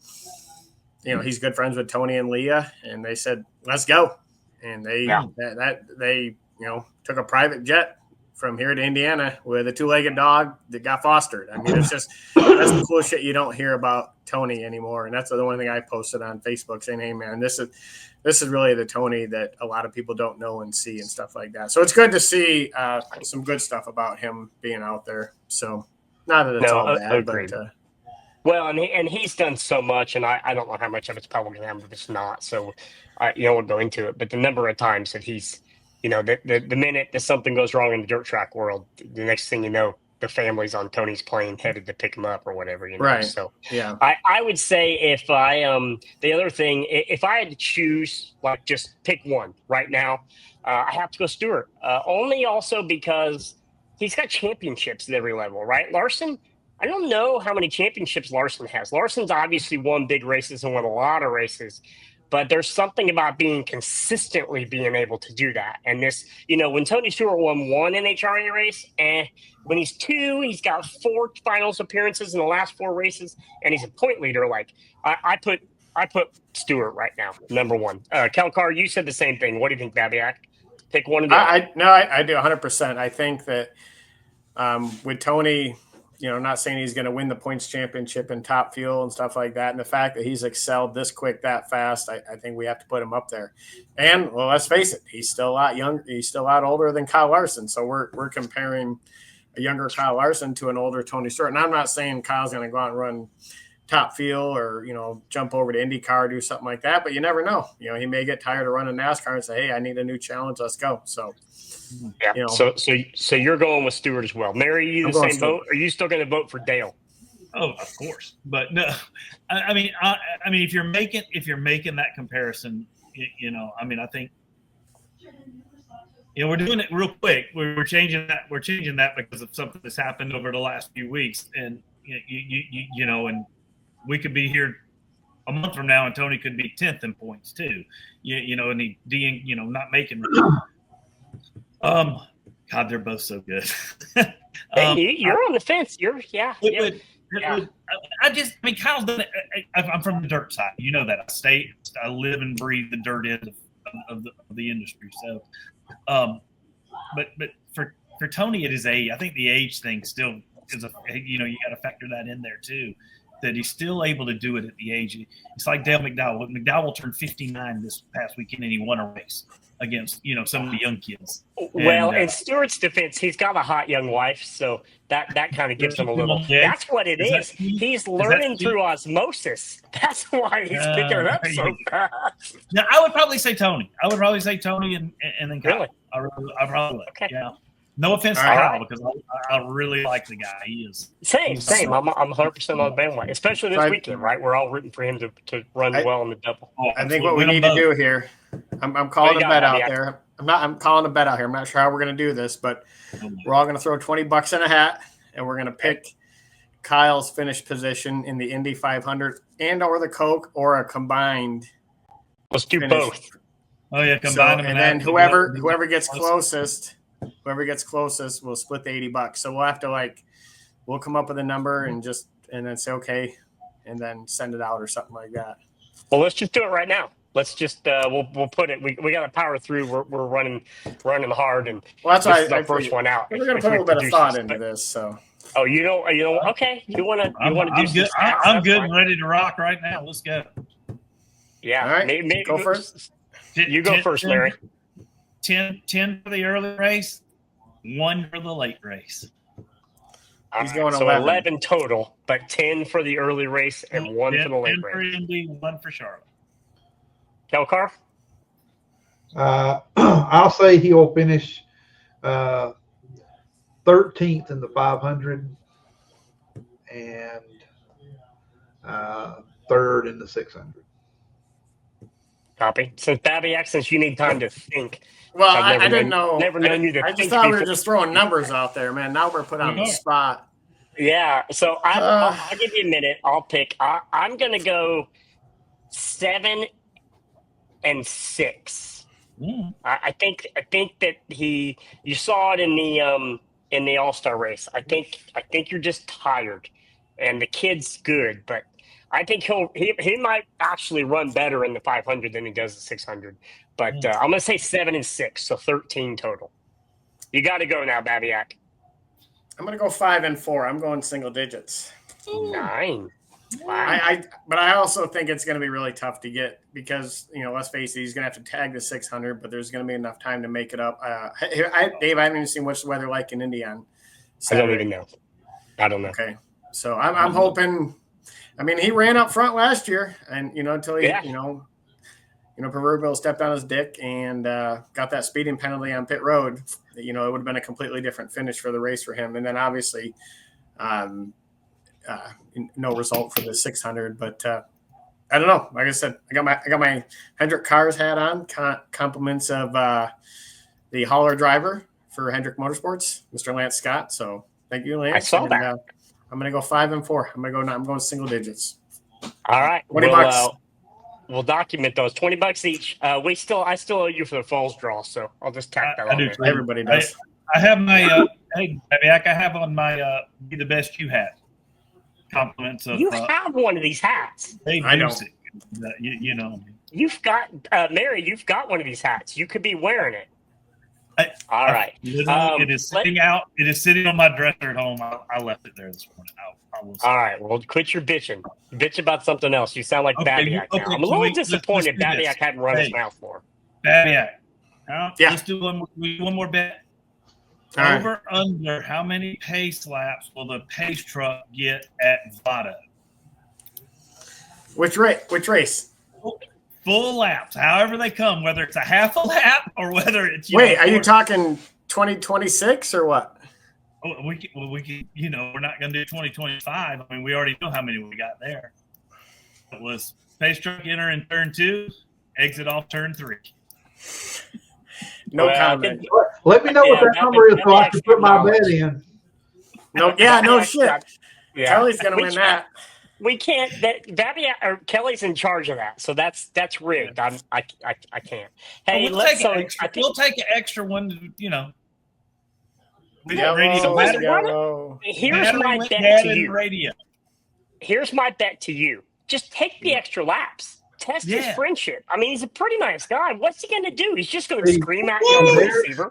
he's good friends with Tony and Leah, and they said, let's go. And they took a private jet from here to Indiana with a 2-legged dog that got fostered. I mean, that's the cool shit you don't hear about Tony anymore. And that's the one thing I posted on Facebook saying, hey man, this is really the Tony that a lot of people don't know and see and stuff like that. So it's good to see some good stuff about him being out there. So not that it's all bad, agreed. But well, and he's done so much, and I don't know how much of it's probably him, but it's not. So, we'll go into it. But the number of times that he's, the minute that something goes wrong in the dirt track world, the next thing you know, the family's on Tony's plane headed to pick him up or whatever. Right. So yeah, I would say if I the other thing, if I had to choose, like just pick one right now, I have to go Stewart. Only also because he's got championships at every level, right? Larson. I don't know how many championships Larson has. Larson's obviously won big races and won a lot of races, but there's something about being able to do that. And this, when Tony Stewart won one NHRA race, when he's 2, he's got 4 finals appearances in the last 4 races, and he's a point leader. Like I put Stewart right now, #1. Kelcar, you said the same thing. What do you think, Babyak? Pick one of them. I do 100%. I think that with Tony. Not saying he's going to win the points championship in top fuel and stuff like that. And the fact that he's excelled this quick, that fast, I think we have to put him up there. And, well, let's face it, he's still a lot younger. He's still a lot older than Kyle Larson. So we're comparing a younger Kyle Larson to an older Tony Stewart. And I'm not saying Kyle's going to go out and run top fuel or, jump over to IndyCar, do something like that. But you never know. He may get tired of running NASCAR and say, hey, I need a new challenge. Let's go. So, yeah. So you're going with Stewart as well. Mary, you the same vote? Are you still going to vote for Dale? Oh, of course. But no, I mean, if you're making that comparison, I think, we're doing it real quick. We're changing that. We're changing that because of something that's happened over the last few weeks, and and we could be here a month from now, and Tony could be 10th in points too. And he not making. God, they're both so good. Hey, you're on the fence. Kyle's done it. I'm from the dirt side. You know that. I live and breathe the dirt end of the industry. So, but for Tony, it is I think the age thing still is you got to factor that in there too. That he's still able to do it at the age. It's like Dale McDowell. McDowell turned 59 this past weekend, and he won a race against some of the young kids. Well, in Stewart's defense, he's got a hot young wife, so that kind of gives him a little. That's what it is. He's learning through osmosis. That's why he's picking it up so fast. Now, I would probably say Tony. and then Kyle. Really? I probably would. Okay. Yeah. No offense to Kyle, because I really like the guy. He is. Same. I'm 100% on the bandwagon, especially this weekend, right? We're all rooting for him to run well in the double. I think what we need to do here, I'm calling a bet out there. I'm calling a bet out here. I'm not sure how we're going to do this, but we're all going to throw $20 in a hat, and we're going to pick Kyle's finish position in the Indy 500 or the Coke or a combined. Let's do finish. Both. Oh yeah, combine them, and then whoever gets closest. Whoever gets closest will split the $80. So we'll have to we'll come up with a number and then say, okay, and then send it out or something like that. Well, let's just do it right now. Let's just we'll put it. We got to power through. We're running hard, and that's this is our first one out. We're gonna put a little bit of thought into this. So you know okay. You want to do good. I'm good and ready to rock right now. Let's go. Yeah. All right. Maybe go first. You go first, Larry. 10 for the early race, 1 for the late race. He's going so 11 total, but 10 for the early race and 1 for the late 10 for race. Indy, 1 for Charlotte. Kelcar? I'll say he'll finish 13th in the 500 and 3rd in the 600. Copy. Since you need time to think. Well, I didn't know. Never known you to I just thought we were just throwing numbers out there, man. Now we're put on the spot. Yeah. So I'll give you a minute. I'll pick. I'm going to go 7 and 6. Mm. I think that you saw it in the All-Star race. I think you're just tired, and the kid's good, but I think he might actually run better in the 500 than he does the 600. But I'm going to say 7 and 6, so 13 total. You got to go now, Babyak. I'm going to go 5 and 4. I'm going single digits. 9. Wow. But I also think it's going to be really tough to get because, let's face it, he's going to have to tag the 600, but there's going to be enough time to make it up. Dave, I haven't even seen what's the weather like in Indy on Saturday. I don't even know. I don't know. Okay. So I'm hoping. I mean, he ran up front last year, and until he, proverbial stepped on his dick and got that speeding penalty on pit road. It would have been a completely different finish for the race for him. And then obviously, no result for the 600. But I don't know. Like I said, I got my Hendrick Cars hat on. Compliments of the hauler driver for Hendrick Motorsports, Mr. Lance Scott. So thank you, Lance. I saw that. I'm going to go 5 and 4. I'm going single digits. All right. $20. We'll document those. $20 each. I still owe you for the falls draw, so I'll just tack that on there. Everybody does. I have my hey, Babyak, I have on my be the best you hat. Compliments of you have one of these hats. I know. You've got Mary. You've got one of these hats. You could be wearing it. All right. It is sitting out. It is sitting on my dresser at home. I left it there this morning. All right. Well, quit your bitching. Bitch about something else. You sound like Babyak now. I'm a little disappointed Babyak hadn't run his mouth more. Babyak. Yeah. Let's do one more bet. Over under how many pace laps will the pace truck get at Vado? Which race? Full laps, however they come, whether it's a half a lap or whether it's. Wait, are you talking 2026 or what? We can, we're not going to do 2025. I mean, we already know how many we got there. It was pace truck enter in turn 2, exit off turn 3. No comment. Let me know what that number is so I can put my bet in. No shit. Yeah. Kelly's gonna win that. We can't. Babyak or Kelly's in charge of that, so that's rigged. I can't. Hey, we'll take an extra one. Here's my bet to you. Radio. Here's my bet to you. Just take the extra laps. Test his friendship. I mean, he's a pretty nice guy. What's he going to do? He's just going to scream at you on the receiver.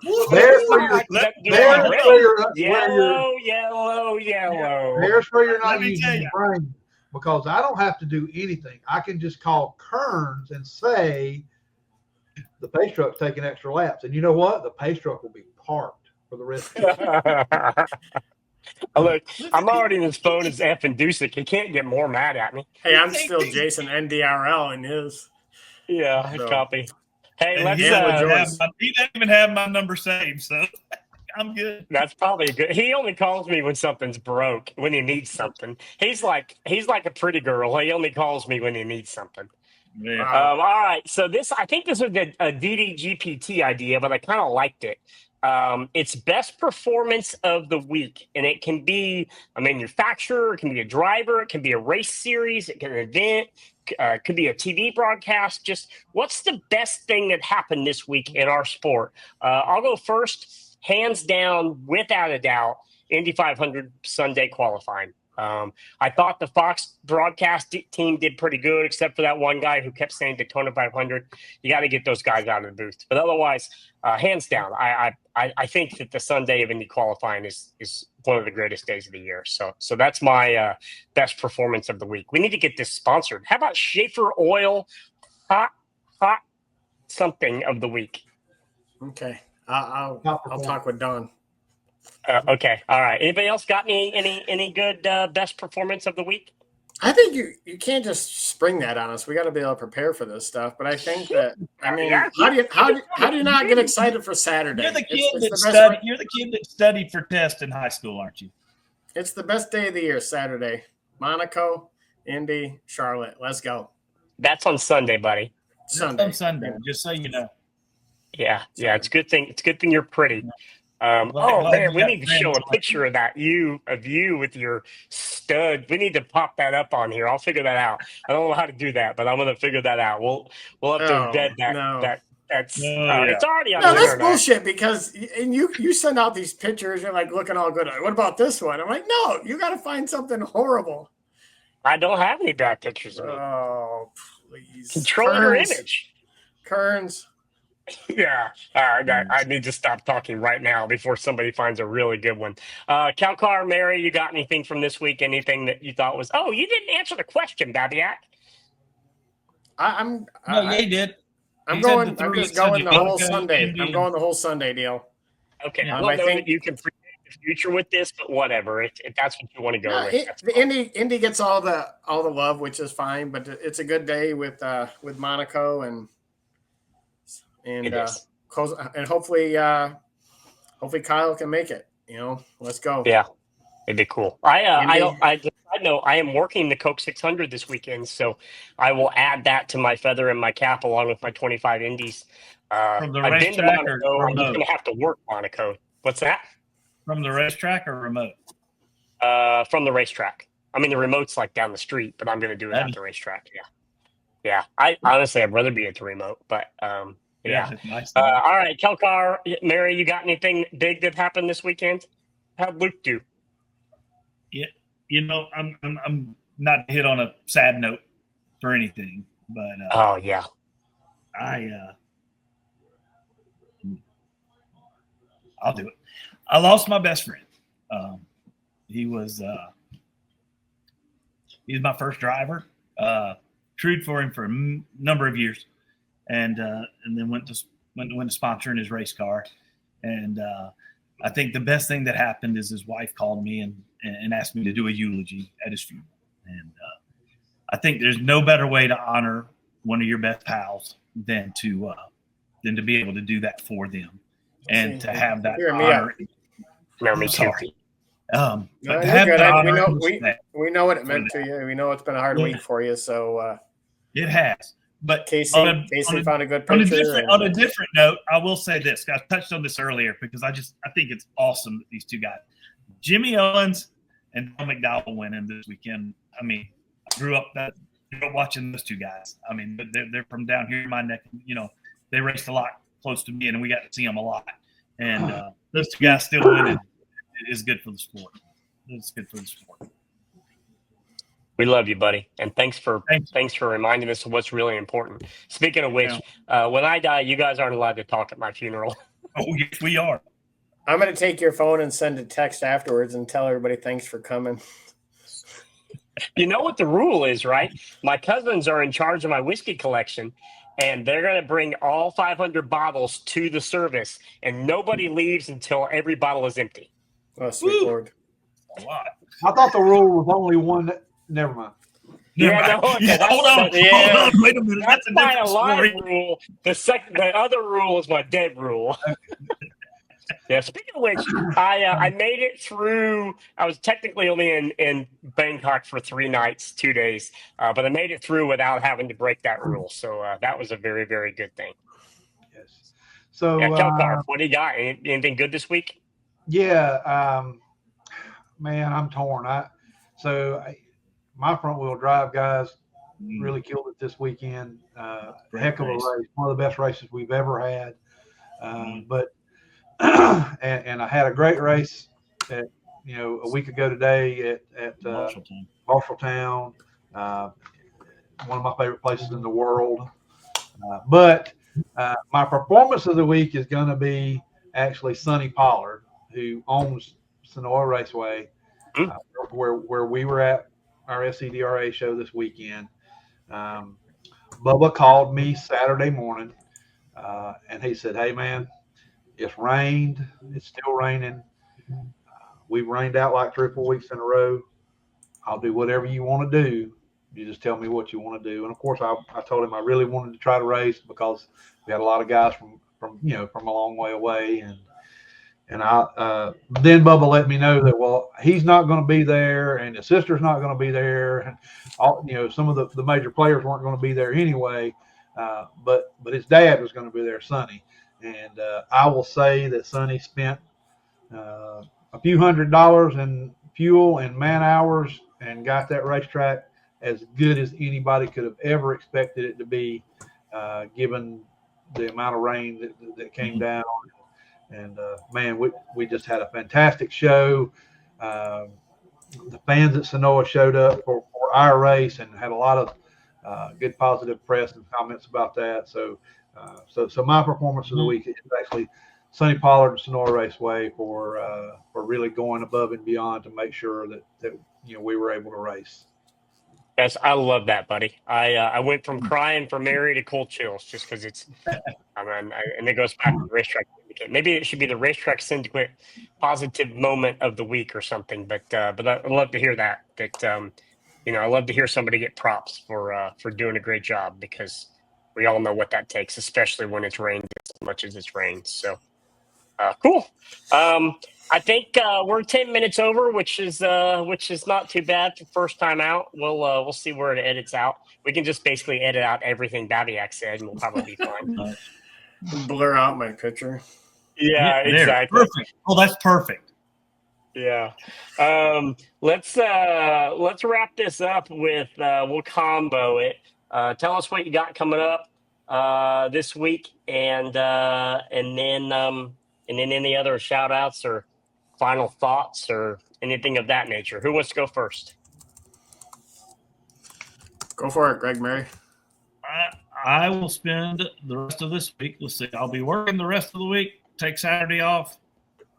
Yellow. There's where you're not using your brain, because I don't have to do anything. I can just call Kearns and say the pace truck's taking extra laps. And you know what? The pace truck will be parked for the rest of the Look, I'm already in his phone as effing Dusick. He can't get more mad at me. Hey, I'm still Jason NDRL in his. Yeah, so. Copy. Hey, let's. He doesn't even have my number saved, so I'm good. That's probably good. He only calls me when something's broke, when he needs something. He's like a pretty girl. He only calls me when he needs something. Yeah. All right. So I think this was a DDGPT idea, but I kind of liked it. It's best performance of the week, and it can be a manufacturer, it can be a driver, it can be a race series, it can be an event, it could be a TV broadcast. Just what's the best thing that happened this week in our sport? I'll go first, hands down, without a doubt, Indy 500 Sunday qualifying. I thought the Fox broadcast team did pretty good, except for that one guy who kept saying Daytona 500. You got to get those guys out of the booth. But otherwise, hands down, I think that the Sunday of Indy qualifying is one of the greatest days of the year. So that's my best performance of the week. We need to get this sponsored. How about Schaefer Oil hot something of the week? Okay, I'll talk with Don. Okay. All right. Anybody else got any good best performance of the week? I think you can't just spring that on us. We got to be able to prepare for this stuff. But I think that how do you not get excited for Saturday? You're the kid that studied for tests in high school, aren't you? It's the best day of the year, Saturday. Monaco, Indy, Charlotte. Let's go. That's on Sunday, buddy. On Sunday, just so you know. Yeah. It's a good thing. It's a good thing you're pretty. Man, we need to show a picture of you with your stud. We need to pop that up on here. I'll figure that out. I don't know how to do that, but I'm going to figure that out. We'll have to embed that. No. It's already on the that's internet. bullshit, because you send out these pictures, you're like looking all good. What about this one? I'm like, no, you got to find something horrible. I don't have any bad pictures of me. Oh, please. Control your image. Kearns. Yeah, I need to stop talking right now before somebody finds a really good one. Calcar, Mary, you got anything from this week? Anything that you thought was? Oh, you didn't answer the question, Babyak. He did. I'm just going the whole Sunday. I'm going the whole Sunday deal. Okay, I don't know that you can predict the future with this, but whatever. If that's what you want to go with, the Indy gets all the love, which is fine. But it's a good day with Monaco and hopefully Kyle can make it. Let's go. Yeah, it'd be cool. I know I am working the Coke 600 this weekend, so I will add that to my feather and my cap along with my 25 Indies. From the I've been to racetrack Monaco. or I'm just going to have to work Monaco. What's that? From the racetrack or remote? From the racetrack. I mean, the remote's like down the street, but I'm going to do it at the racetrack. Yeah. I'd rather be at the remote, but yeah. Nice. All right, Kelcar, Mary, you got anything big that happened this weekend? How'd Luke do? Yeah, I'm not to hit on a sad note for anything, but oh yeah, I'll do it. I lost my best friend. He's my first driver. Trued for him for a number of years. And then went to sponsoring his race car, and I think the best thing that happened is his wife called me and asked me to do a eulogy at his funeral, and I think there's no better way to honor one of your best pals than to be able to do that for them, and to have that honor. No, me too. No, you're good. We know what it meant to you. We know it's been a hard week for you. So it has. But Casey found a good picture. On a different note, I will say this. I touched on this earlier because I think it's awesome that these two guys, Jimmy Owens and Bill McDowell, went in this weekend. I mean, I grew up watching those two guys. I mean, they're from down here in my neck. You know, they raced a lot close to me, and we got to see them a lot. And those two guys still winning is good for the sport. It's good for the sport. We love you, buddy, and thanks for reminding us of what's really important. Speaking of which, when I die, you guys aren't allowed to talk at my funeral. Oh, yes, we are. I'm going to take your phone and send a text afterwards and tell everybody thanks for coming. You know what the rule is, right? My cousins are in charge of my whiskey collection, and they're going to bring all 500 bottles to the service, and nobody leaves until every bottle is empty. Oh, sweet Lord. A lot. I thought the rule was only one. Never mind. Yeah, no, okay, hold on. Wait a minute. That's a my different alive story. rule. The other rule is my dead rule. Yeah. Speaking of which, I made it through. I was technically only in Bangkok for 3 nights, 2 days, but I made it through without having to break that rule. So that was a very, very good thing. Yes. So, Kelcar, what do you got? Anything good this week? Yeah, man, I'm torn. My front wheel drive guys really killed it this weekend. Heck of a race, one of the best races we've ever had. But and I had a great race at a week ago today at Marshalltown, one of my favorite places in the world. But my performance of the week is going to be actually Sonny Pollard, who owns Sonora Raceway, where we were at our SCDRA show this weekend. Bubba called me Saturday morning, and he said, "Hey, man, it's rained. It's still raining. We've rained out like 3 or 4 weeks in a row. I'll do whatever you want to do. You just tell me what you want to do." And of course, I told him I really wanted to try to race because we had a lot of guys from a long way away, and then Bubba let me know that he's not going to be there, and his sister's not going to be there, and all some of the major players weren't going to be there anyway. But his dad was going to be there, Sonny, and I will say that Sonny spent a few $100s in fuel and man hours and got that racetrack as good as anybody could have ever expected it to be, given the amount of rain that came down. And man, we just had a fantastic show. The fans at Sonora showed up for our race and had a lot of good positive press and comments about that. So my performance of the week is actually Sonny Pollard and Sonora Raceway for really going above and beyond to make sure that we were able to race. Yes, I love that, buddy. I went from crying for Mary to cold chills just because it's. And it goes back to the racetrack syndicate. Maybe it should be the racetrack syndicate positive moment of the week or something. But I love to hear that. I love to hear somebody get props for doing a great job, because we all know what that takes, especially when it's rained as much as it's rained. So cool. I think we're 10 minutes over, which is not too bad for first time out. We'll see where it edits out. We can just basically edit out everything Babyak said, and we'll probably be fine. Blur out my picture. Yeah, exactly. Perfect. Oh, that's perfect. Yeah. Let's wrap this up with we'll combo it. Tell us what you got coming up this week, and then any other shout outs or final thoughts or anything of that nature. Who wants to go first? Go for it, Greg Murray. I will spend the rest of this week. Let's see. I'll be working the rest of the week, take Saturday off,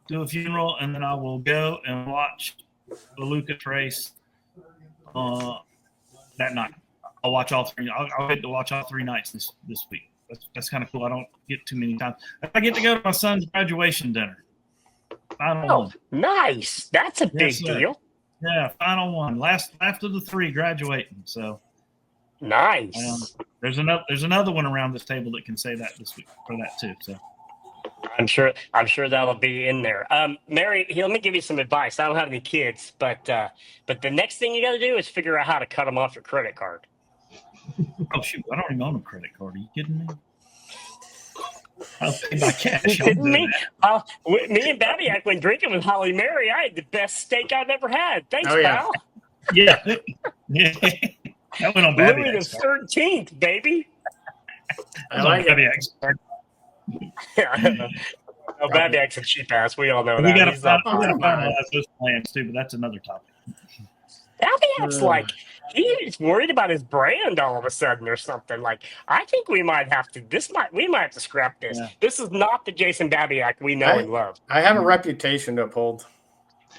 do a funeral, and then I will go and watch the Lucas race that night. I'll watch all three. I'll get to watch all 3 nights this week. That's kind of cool. I don't get too many times. I get to go to my son's graduation dinner. Final one. Nice. That's a big deal. Yeah, final one. Last of the 3 graduating. So Nice. There's another one around this table that can say that this week for that too. So I'm sure that'll be in there. Mary, let me give you some advice. I don't have any kids, but the next thing you got to do is figure out how to cut them off your credit card. oh shoot, I don't even own a credit card. Are you kidding me? I'll pay by cash. You kidding me? Me and Babyak went drinking with Holly Mary. I had the best steak I've ever had. Thanks, pal. Yeah. That went on Louis Babyak's the 13th, baby. I like it. Babyak's card. Oh, Babyak's a cheap ass. We all know We that. gotta He's not- finalize those plans too, but that's another topic. Babyak's like, he's worried about his brand all of a sudden or something. Like, I think we might have to scrap this. Yeah. This is not the Jason Babyak we know and love. I have a reputation to uphold.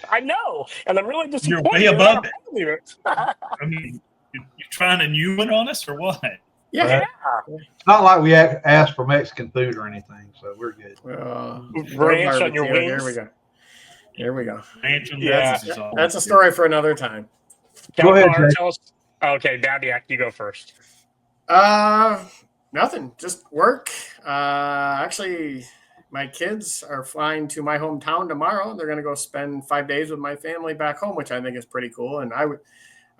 I know, and I'm really You're disappointed. way you're above not it. holding it. I mean, you're trying a new one on us or what? Yeah. It's not like we asked for Mexican food or anything, so we're good. Ranch on your wings. Here we go. Here we go. Ranch and Yeah. lettuce is all. That's a story for another time. Go ahead, Jay. Tell us. Okay, Babyak, you go first. Nothing. Just work. Actually, my kids are flying to my hometown tomorrow. They're going to go spend 5 days with my family back home, which I think is pretty cool. And I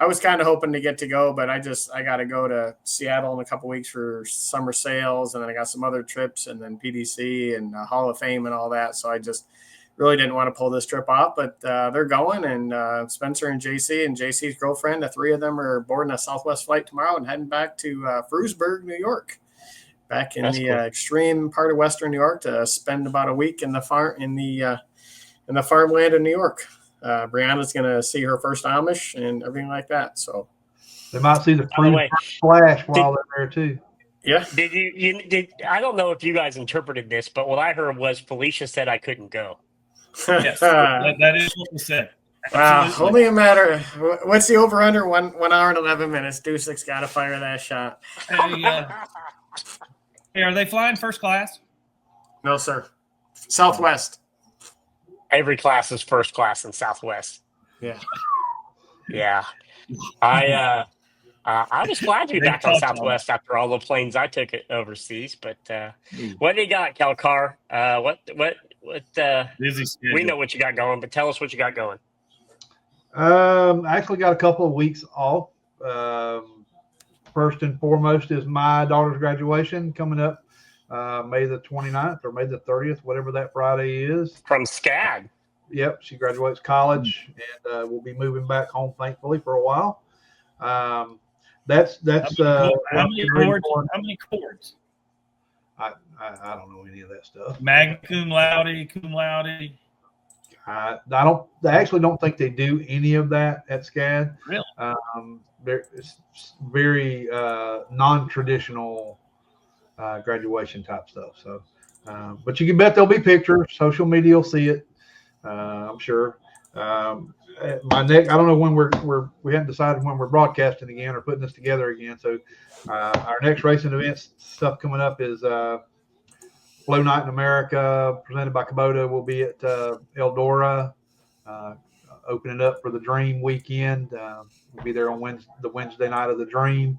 was kind of hoping to get to go, but I got to go to Seattle in a couple weeks for summer sales, and then I got some other trips, and then PDC and Hall of Fame and all that. So I just really didn't want to pull this trip off, but they're going, and Spencer and JC and JC's girlfriend, the three of them are boarding a Southwest flight tomorrow and heading back to Frewsburg, New York, back in the extreme part of Western New York to spend about a week in the farmland of New York. Brianna's going to see her first Amish and everything like that. So They might see the By the way, flash while they're there too. yeah, Did you I don't know if you guys interpreted this, but what I heard was Felicia said I couldn't go. Yes, that is what we said. only a matter. What's the over under? 1 hour and 11 minutes. Dusic's got to fire that shot. Hey, are they flying first class? No, sir. Southwest. Every class is first class in Southwest. Yeah. Yeah. I was glad to be back on Southwest after all the planes I took it overseas. But what do you got, Kelcar? Busy schedule. We know what you got going, but tell us what you got going. I actually got a couple of weeks off. First and foremost is my daughter's graduation coming up May the 29th or May the 30th, whatever that Friday is. From SCAD. Yep, she graduates college, and we'll be moving back home, thankfully, for a while. That's how many chords? I don't know any of that stuff. Magna cum laude, cum laude. I actually don't think they do any of that at SCAD. Really? It's very non-traditional graduation type stuff. So, but you can bet there'll be pictures. Social media will see it. I'm sure. I don't know when we haven't decided when we're broadcasting again or putting this together again. So, our next racing event stuff coming up is Flow Night in America, presented by Kubota. Will be at Eldora, opening up for the Dream weekend. We'll be there on the Wednesday night of the Dream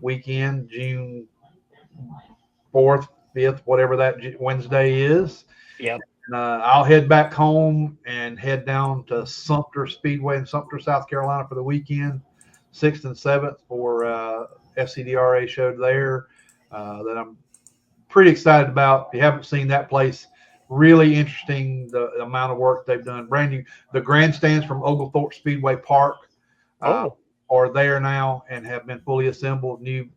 weekend, June 4th, 5th, whatever that Wednesday is. Yep. I'll head back home and head down to Sumter Speedway in Sumter, South Carolina for the weekend, 6th and 7th for FCDRA show there that I'm pretty excited about. If you haven't seen that place, really interesting, the amount of work they've done. Brand new. The grandstands from Oglethorpe Speedway Park are there now and have been fully assembled, new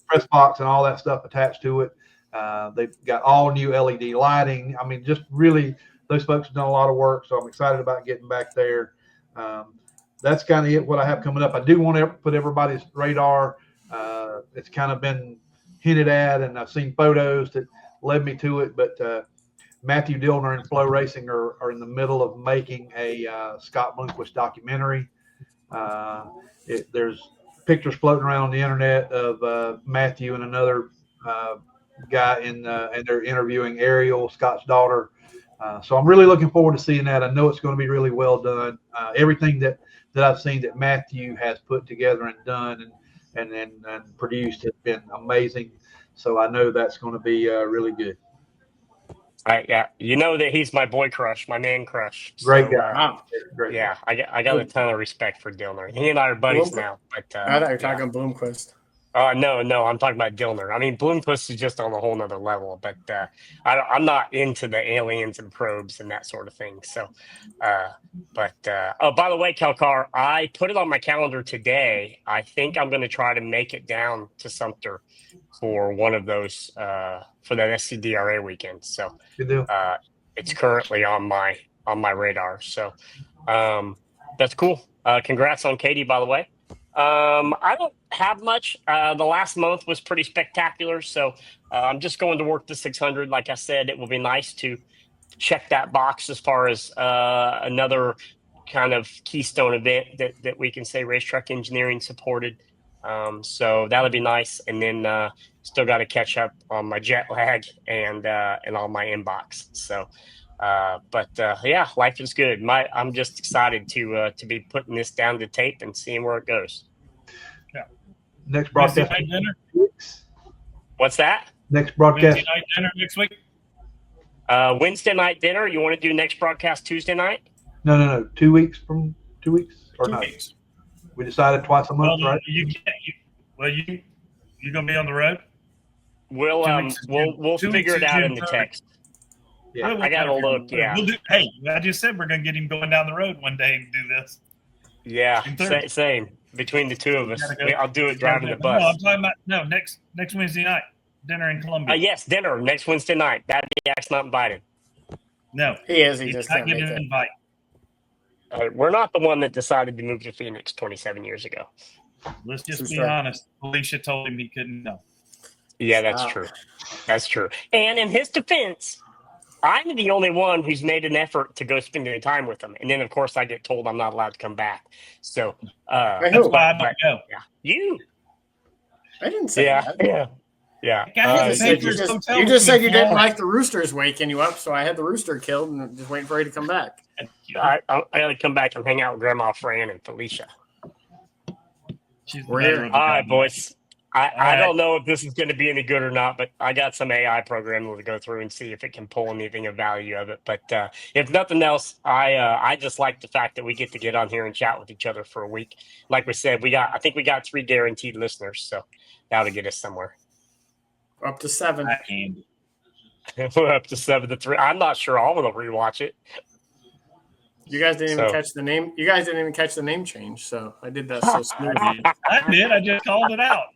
press box and all that stuff attached to it. They've got all new LED lighting. I mean, just really, those folks have done a lot of work, so I'm excited about getting back there. That's kind of what I have coming up. I do want to put everybody's radar. It's kind of been hinted at, and I've seen photos that led me to it, but Matthew Dillner and Flow Racing are in the middle of making a Scott Bloomquist documentary. There's pictures floating around on the internet of Matthew and another guy, and they're interviewing Ariel, Scott's daughter. So I'm really looking forward to seeing that. I know it's going to be really well done. Everything that I've seen that Matthew has put together and done, and and produced has been amazing. So I know that's going to be really good. Yeah, you know that he's my boy crush, my man crush. Great So, guy. Wow. Great yeah, I got a ton of respect for Dillner. He and I are buddies now. But I thought you were yeah. talking Bloomquist. No, I'm talking about Dillner. I mean, Bloomquist is just on a whole nother level, but I'm not into the aliens and probes and that sort of thing. So, oh, by the way, Kelcar, I put it on my calendar today. I think I'm going to try to make it down to Sumter for one of those for that SCDRA weekend. So, Good deal. it's currently on my radar. So, that's cool. Congrats on Katie, by the way. I don't have much. The last month was pretty spectacular, so I'm just going to work the 600. Like I said, it will be nice to check that box as far as another kind of keystone event that we can say racetrack engineering supported. So that'll be nice, and then still got to catch up on my jet lag and on my inbox. So. Yeah, life is good. I'm just excited to be putting this down to tape and seeing where it goes. Yeah. Next Wednesday broadcast. night dinner. What's that? Next broadcast. Wednesday night dinner next week. Wednesday night dinner. You want to do next broadcast Tuesday night? No. 2 weeks from 2 weeks or 2 no? weeks. We decided twice a month, right? You gonna be on the road. We'll 2 weeks we'll June- figure it out in the June 3rd. text. Yeah. I gotta look. Yeah, Hey, I just said we're gonna get him going down the road one day and do this. yeah. June 3rd. Same between the two of us. Gotta go. I'll do it driving the No, bus. I'm talking about next Wednesday night dinner in Columbia. Yes, dinner next Wednesday night. Babyak's not invited. No, He is. He he's just not can't make getting an it. invite. We're not the one that decided to move to Phoenix 27 years ago. Let's just True be story. honest. Alicia told him he couldn't go. Yeah, that's Wow. true. That's true. And in his defense, I'm the only one who's made an effort to go spend any time with him. And then, of course, I get told I'm not allowed to come back. So, Hey, That's who? why I don't go. yeah, you. I didn't say Yeah, that. yeah. Guys, You just Hey, said there's hotel you just said you didn't tomorrow. like the roosters waking you up, so I had the rooster killed and just waiting for you to come back. I got to come back and hang out with Grandma Fran and Felicia. She's the We're better here. of the All right, company. boys. I don't know if this is going to be any good or not, but I got some AI programming to go through and see if it can pull anything of value of it. But if nothing else, I just like the fact that we get on here and chat with each other for a week. Like we said, I think we got 3 guaranteed listeners, so that'll get us somewhere. Up to 7. Andy. We're up to 7-3. I'm not sure all of them rewatch it. You guys didn't even So- catch the name. You guys didn't even catch the name change, so I did that so smoothly. I did. I just called it out.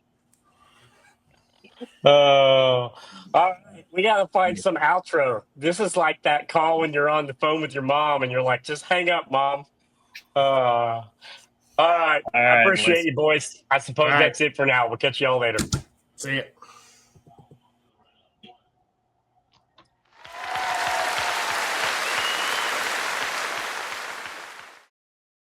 All right. We got to find some outro. This is like that call when you're on the phone with your mom and you're like, just hang up, mom. All right. All I right, appreciate boys. you, boys. I suppose All right. that's it for now. We'll catch you all later. See ya.